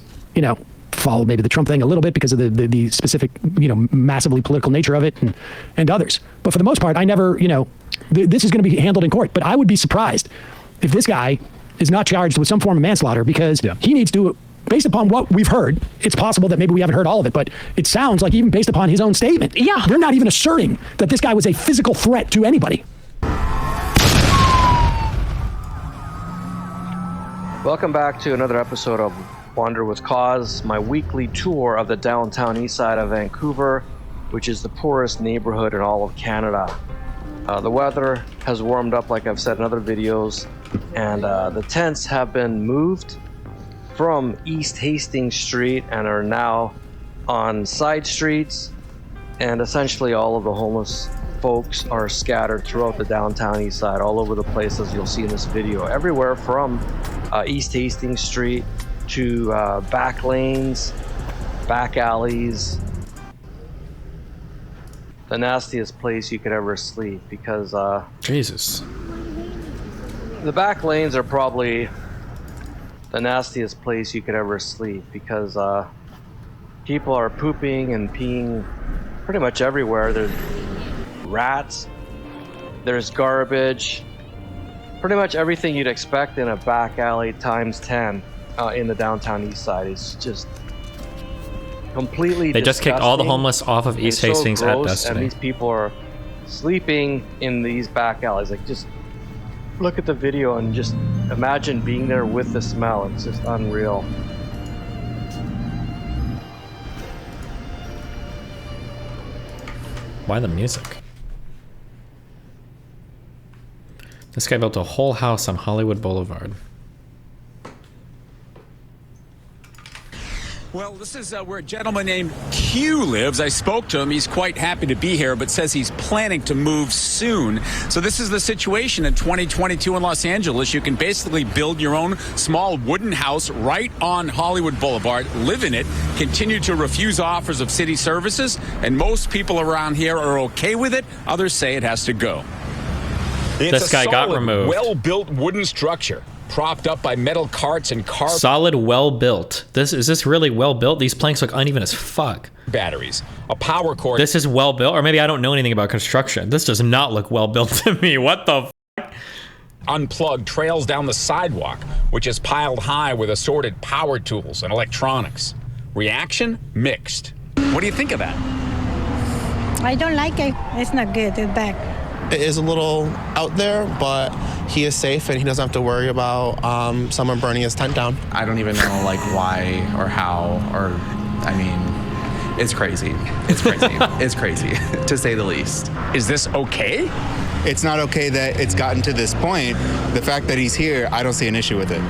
S3: Follow maybe the Trump thing a little bit because of the specific, massively political nature of it and others. But for the most part, I never, this is going to be handled in court. But I would be surprised if this guy is not charged with some form of manslaughter, because he needs to, based upon what we've heard, it's possible that maybe we haven't heard all of it, but it sounds like even based upon his own statement, they're not even asserting that this guy was a physical threat to anybody.
S21: Welcome back to another episode of Wander with Cause, my weekly tour of the downtown east side of Vancouver, which is the poorest neighborhood in all of Canada. The weather has warmed up, like I've said in other videos, and the tents have been moved from East Hastings Street and are now on side streets, and essentially all of the homeless folks are scattered throughout the downtown east side, all over the place, as you'll see in this video, everywhere from East Hastings Street to back lanes, back alleys, the nastiest place you could ever sleep, because
S2: Jesus,
S21: the back lanes are probably the nastiest place you could ever sleep, because people are pooping and peeing pretty much everywhere. There's rats, there's garbage, pretty much everything you'd expect in a back alley times 10 in the downtown east side. Is just completely
S2: They just kicked all the
S21: disgusting.
S2: homeless off of East
S21: It's so
S2: Hastings at
S21: gross,
S2: Destiny.
S21: and these people are sleeping in these back alleys. Like, just look at the video and just imagine being there with the smell. It's just unreal.
S2: Why the music? This guy built a whole house on Hollywood Boulevard.
S22: Well, this is where a gentleman named Q lives. I spoke to him. He's quite happy to be here, but says he's planning to move soon. So this is the situation in 2022 in Los Angeles. You can basically build your own small wooden house right on Hollywood Boulevard, live in it, continue to refuse offers of city services, and most people around here are okay with it. Others say it has to go.
S2: This guy got removed.
S22: Well-built wooden structure, propped up by metal carts and car
S2: Solid, well built. Is this really well built? These planks look uneven as fuck.
S22: batteries, a power cord.
S2: This is well built, or maybe I don't know anything about construction. This does not look well built to me. What the fuck?
S22: Unplugged trails down the sidewalk, which is piled high with assorted power tools and electronics. Reaction? Mixed. What do you think of that?
S23: I don't like it. It's not good. It's bad.
S24: It is a little out there, but he is safe and he doesn't have to worry about someone burning his tent down.
S25: I don't even know like why or how, or I mean, it's crazy. It's crazy. It's crazy, to say the least.
S22: Is this okay?
S26: It's not okay that it's gotten to this point. The fact that he's here, I don't see an issue with it.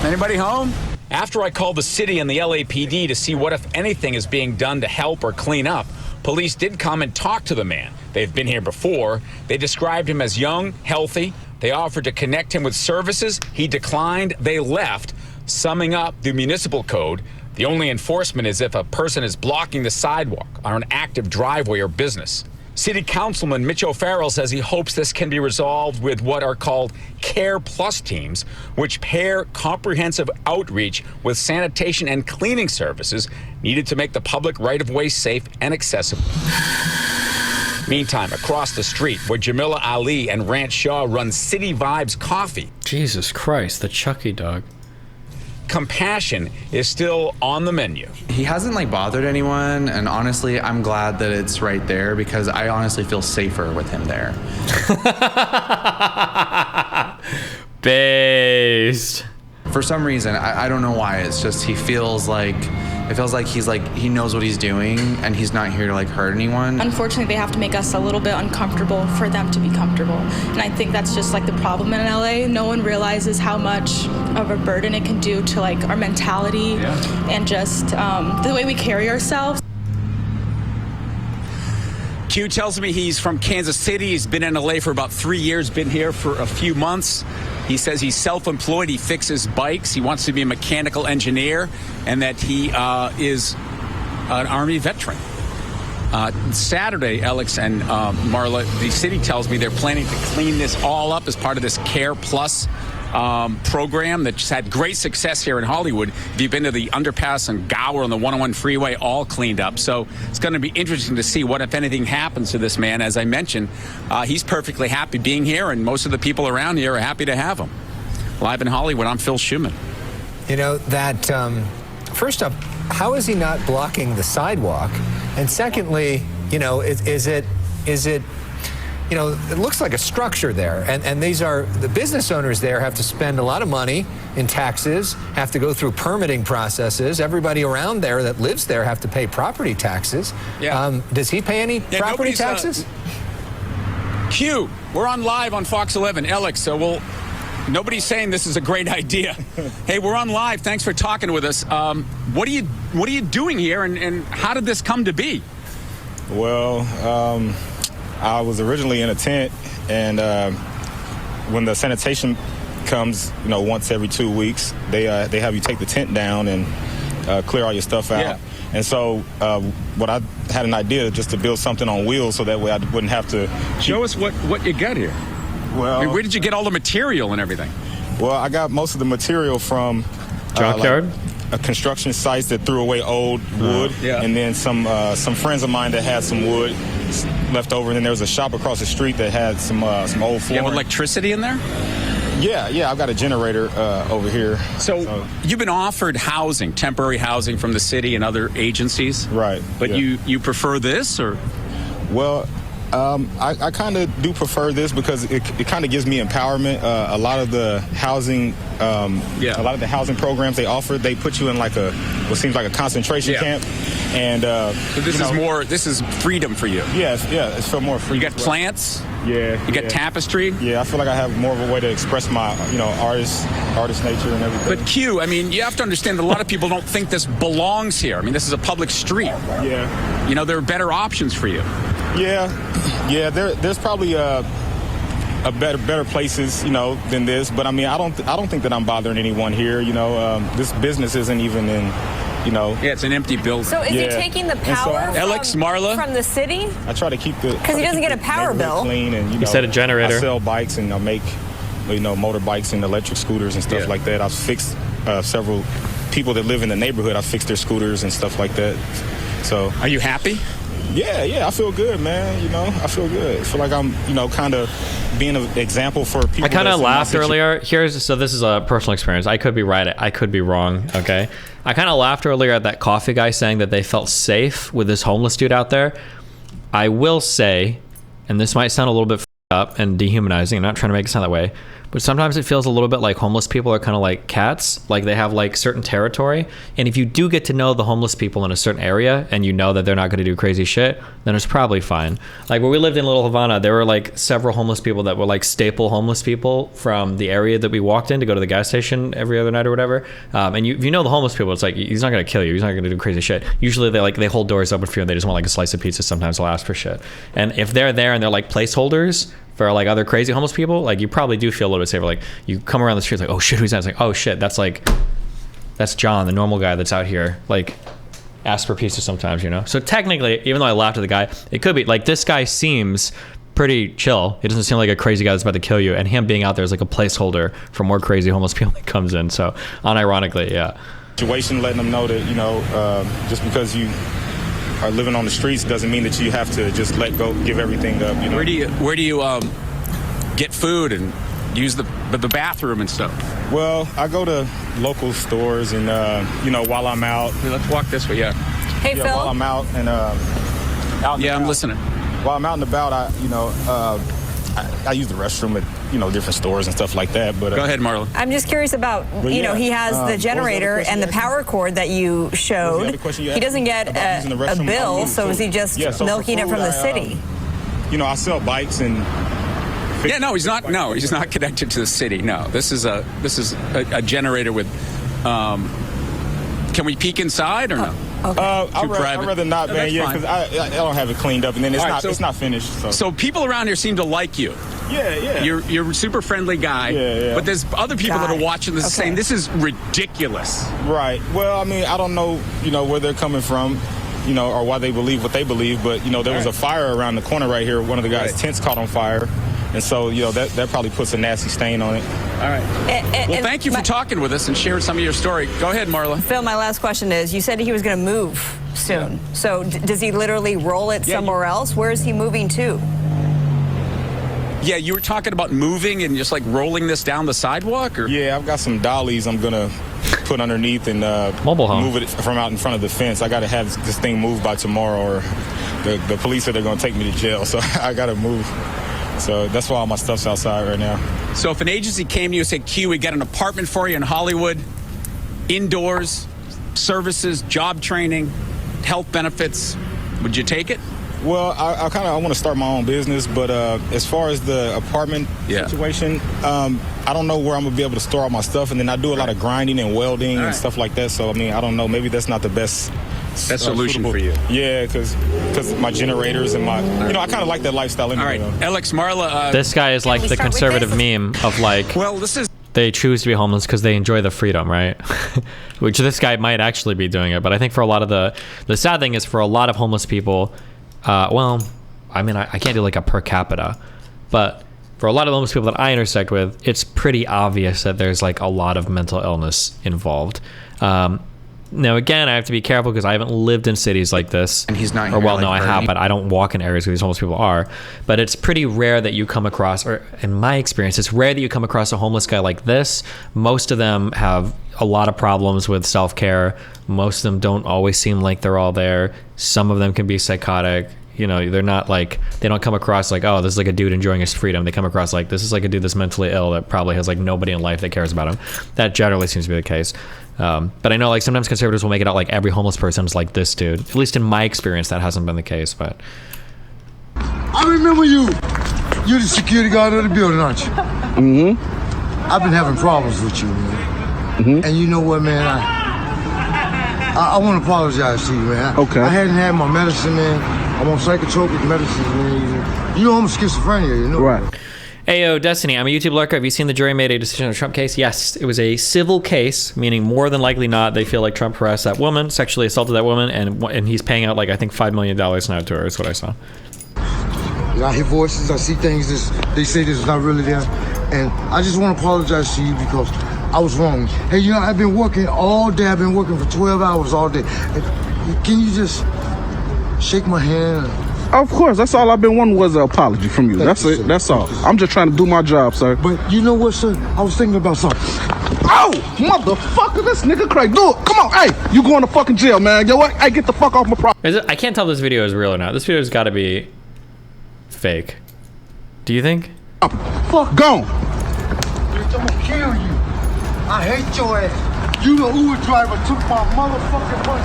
S22: Anybody home? After I called the city and the LAPD to see what, if anything, is being done to help or clean up, police did come and talk to the man. They've been here before. They described him as young, healthy. They offered to connect him with services. He declined. They left. Summing up the municipal code, the only enforcement is if a person is blocking the sidewalk on an active driveway or business. City Councilman Mitch O'Farrell says he hopes this can be resolved with what are called Care Plus teams, which pair comprehensive outreach with sanitation and cleaning services needed to make the public right-of-way safe and accessible. Meantime, across the street, where Jamila Ali and Rance Shaw run City Vibes Coffee.
S2: Jesus Christ, the Chucky dog.
S22: Compassion is still on the menu.
S25: He hasn't like bothered anyone, and honestly, I'm glad that it's right there because I honestly feel safer with him there.
S2: Based.
S25: For some reason, I don't know why. It's just it feels like he knows what he's doing, and he's not here to like hurt anyone.
S1: Unfortunately, they have to make us a little bit uncomfortable for them to be comfortable, and I think that's just like the problem in LA. No one realizes how much of a burden it can do to like our mentality and just the way we carry ourselves.
S22: Q tells me he's from Kansas City. He's been in LA for about 3 years, been here for a few months. He says he's self-employed. He fixes bikes. He wants to be a mechanical engineer, and that he is an Army veteran. Saturday, Alex and Marla, the city tells me they're planning to clean this all up as part of this Care Plus program that's had great success here in Hollywood. If you've been to the underpass and Gower on the 101 freeway, all cleaned up. So it's going to be interesting to see what, if anything, happens to this man. As I mentioned, he's perfectly happy being here, and most of the people around here are happy to have him. Live in Hollywood, I'm Phil Schumann.
S6: You know, that, first up, how is he not blocking the sidewalk? And secondly, you know, is it you know, it looks like a structure there, and these are, the business owners there have to spend a lot of money in taxes, have to go through permitting processes. Everybody around there that lives there have to pay property taxes. Yeah. Does he pay any property taxes?
S22: Q, we're on live on Fox 11. Alex, so nobody's saying this is a great idea. Hey, we're on live. Thanks for talking with us. What are you doing here, and how did this come to be?
S19: Well, I was originally in a tent, and when the sanitation comes, you know, once every 2 weeks, they have you take the tent down and clear all your stuff out. Yeah. And so what I had an idea just to build something on wheels so that way I wouldn't have to...
S22: Show us what you got here.
S19: Well,
S22: I mean, where did you get all the material and everything?
S19: Well, I got most of the material from...
S2: Junkyard?
S19: Construction sites that threw away old wood, and then some friends of mine that had some wood left over, and then there was a shop across the street that had some old flooring.
S22: You have electricity in there?
S19: Yeah, I've got a generator over here.
S22: So you've been offered housing, temporary housing from the city and other agencies,
S19: right?
S22: But you prefer this, or?
S19: Well, I kind of do prefer this because it kind of gives me empowerment. A lot of the housing, a lot of the housing programs they offer, they put you in like what seems like a concentration camp. And
S22: so this is freedom for you.
S19: Yes, it's for more freedom.
S22: You got plants.
S19: Yeah.
S22: You got tapestry.
S19: Yeah, I feel like I have more of a way to express my, artist nature and everything.
S22: But Q, I mean, you have to understand that a lot of people don't think this belongs here. I mean, this is a public street.
S19: Yeah.
S22: You know, there are better options for you.
S19: Yeah. There's probably better places, than this. But I mean, I don't think that I'm bothering anyone here. This business isn't even in.
S22: Yeah, it's an empty building.
S7: So is he taking the power from the city?
S19: I try to keep
S7: because he doesn't get a power bill.
S19: Clean and
S2: you said a generator.
S19: I sell bikes and I make motorbikes and electric scooters and stuff like that. I've fixed several people that live in the neighborhood. I've fixed their scooters and stuff like that. So
S22: are you happy?
S19: Yeah, I feel good, man. I feel good. I feel like I'm, kind of being an example for people.
S2: I kind of laughed earlier. So this is a personal experience. I could be right. I could be wrong. Okay. I kind of laughed earlier at that coffee guy saying that they felt safe with this homeless dude out there. I will say, and this might sound a little bit f***ed up and dehumanizing. I'm not trying to make it sound that way, but sometimes it feels a little bit like homeless people are kind of like cats. Like they have like certain territory. And if you do get to know the homeless people in a certain area and you know that they're not going to do crazy shit, then it's probably fine. Like where we lived in Little Havana, there were like several homeless people that were like staple homeless people from the area that we walked in to go to the gas station every other night or whatever. And if you know the homeless people, it's like, he's not going to kill you. He's not going to do crazy shit. Usually they hold doors open for you and they just want like a slice of pizza. Sometimes they'll ask for shit. And if they're there and they're like placeholders for like other crazy homeless people, like you probably do feel a little bit safer. Like you come around the street, like, oh shit, who's that? It's like, oh shit, that's John, the normal guy that's out here, like asks for pizza sometimes, So technically, even though I laughed at the guy, it could be like this guy seems pretty chill. He doesn't seem like a crazy guy that's about to kill you, and him being out there is like a placeholder for more crazy homeless people that comes in. So unironically, yeah.
S19: Situation, letting them know that just because you are living on the streets doesn't mean that you have to just let go, give everything up.
S22: Where do you get food and use the bathroom and stuff?
S19: Well, I go to local stores and while I'm out.
S22: Let's walk this way. Yeah.
S7: Hey, Phil.
S19: While I'm out and out.
S22: I'm listening.
S19: While I'm out and about, I use the restroom at different stores and stuff like that. But
S22: go ahead, Marla.
S7: I'm just curious about, he has the generator and the power cord that you showed. He doesn't get a bill, so is he just milking it from the city?
S19: I sell bikes and.
S22: Yeah, no, he's not. No, he's not connected to the city. No, this is a generator with. Can we peek inside or no?
S19: I'd rather not, man. Because I don't have it cleaned up, and then it's not finished.
S22: So people around here seem to like you.
S19: Yeah.
S22: You're a super friendly guy.
S19: Yeah.
S22: But there's other people that are watching this saying this is ridiculous.
S19: Right. Well, I mean, I don't know, where they're coming from, or why they believe what they believe. But there was a fire around the corner right here. One of the guys' tents caught on fire. And so, that probably puts a nasty stain on it.
S22: All right. Well, thank you for talking with us and sharing some of your story. Go ahead, Marla.
S7: Phil, my last question is, you said he was going to move soon. Yeah. So does he literally roll it somewhere else? Where is he moving to?
S22: Yeah, you were talking about moving and just like rolling this down the sidewalk? Or?
S19: Yeah, I've got some dollies I'm going to put underneath and
S2: mobile home.
S19: Move it from out in front of the fence. I got to have this thing moved by tomorrow, or the police said they're going to take me to jail. So I got to move. So that's why all my stuff's outside right now.
S22: So if an agency came to you and said, Q, we got an apartment for you in Hollywood, indoors, services, job training, health benefits, would you take it?
S19: Well, I want to start my own business, but as far as the apartment situation, I don't know where I'm going to be able to store all my stuff. And then I do a lot of grinding and welding and stuff like that. So, I mean, I don't know. Maybe that's not the best
S22: solution for you.
S19: Yeah, because my generators and my, I kind of like that lifestyle anyway.
S22: All right, Alex, Marla.
S2: This guy is like the conservative meme of like,
S22: well, this is.
S2: They choose to be homeless because they enjoy the freedom, right? Which this guy might actually be doing it. But I think for a lot of the sad thing is for a lot of homeless people, well, I mean, I can't do like a per capita, but for a lot of homeless people that I intersect with, it's pretty obvious that there's like a lot of mental illness involved. Now, again, I have to be careful because I haven't lived in cities like this.
S25: And he's not
S2: or
S25: here,
S2: well,
S25: like
S2: no, I
S25: Bernie.
S2: have, but I don't walk in areas where these homeless people are. But it's pretty rare that you come across, or in my experience, it's rare that you come across a homeless guy like this. Most of them have a lot of problems with self-care. Most of them don't always seem like they're all there. Some of them can be psychotic. They're not like, they don't come across like, oh, this is like a dude enjoying his freedom. They come across like, this is like a dude that's mentally ill that probably has like nobody in life that cares about him. That generally seems to be the case. But I know like sometimes conservatives will make it out like every homeless person is like this dude. At least in my experience, that hasn't been the case, but.
S9: I remember you. You're the security guard of the building, aren't you? Mm-hmm. I've been having problems with you, man. Mm-hmm. And you know what, man? I want to apologize to you, man. Okay. I hadn't had my medicine, man. I'm on psychotropic medicine, man. You know I'm schizophrenia, Right.
S2: Ayo, Destiny, I'm a YouTube lurker. Have you seen the jury made a decision on the Trump case? Yes, it was a civil case, meaning more than likely not, they feel like Trump harassed that woman, sexually assaulted that woman, and he's paying out like, I think, $5 million now to her, is what I saw.
S9: I hear voices, I see things, they say this is not really there. And I just want to apologize to you because I was wrong. Hey, I've been working all day. I've been working for 12 hours all day. Can you just shake my hand?
S10: Of course, that's all I've been wanting was an apology from you. That's it. That's all. I'm just trying to do my job, sir.
S9: But you know what, sir? I was thinking about something.
S10: Oh, motherfucker, this nigga crazy. Do it. Come on. Hey, you going to fucking jail, man. Yo, what? Hey, get the fuck off my property.
S2: I can't tell if this video is real or not. This video's got to be fake. Do you think?
S10: Fuck, gone.
S9: Bitch, I'm gonna kill you. I hate your ass. You the Uber driver took my motherfucking money.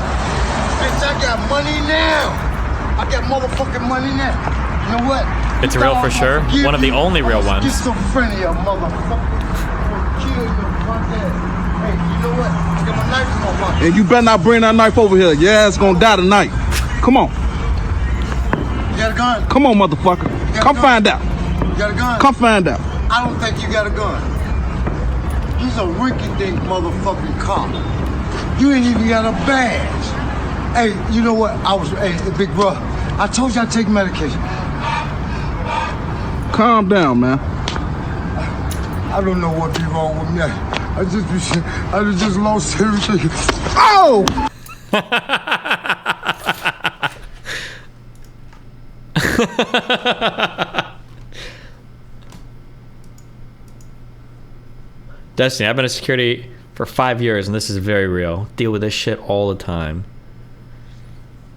S9: Bitch, I got money now. I got motherfucking money now. You know what?
S2: It's real for sure. One of the only real ones.
S9: Schizophrenia, motherfucker. I'm gonna kill you, fuck that. Hey, you know what? I got my knife in my pocket.
S10: And you better not bring that knife over here. Your ass gonna die tonight. Come on.
S9: You got a gun?
S10: Come on, motherfucker. Come find out.
S9: You got a gun?
S10: Come find out.
S9: I don't think you got a gun. He's a rinky-dink motherfucking cop. You ain't even got a badge. Hey, you know what? Hey, big bro, I told you I take medication.
S10: Calm down, man.
S9: I don't know what be wrong with me. I just lost everything.
S10: Oh!
S2: Destiny, I've been a security for 5 years, and this is very real. Deal with this shit all the time.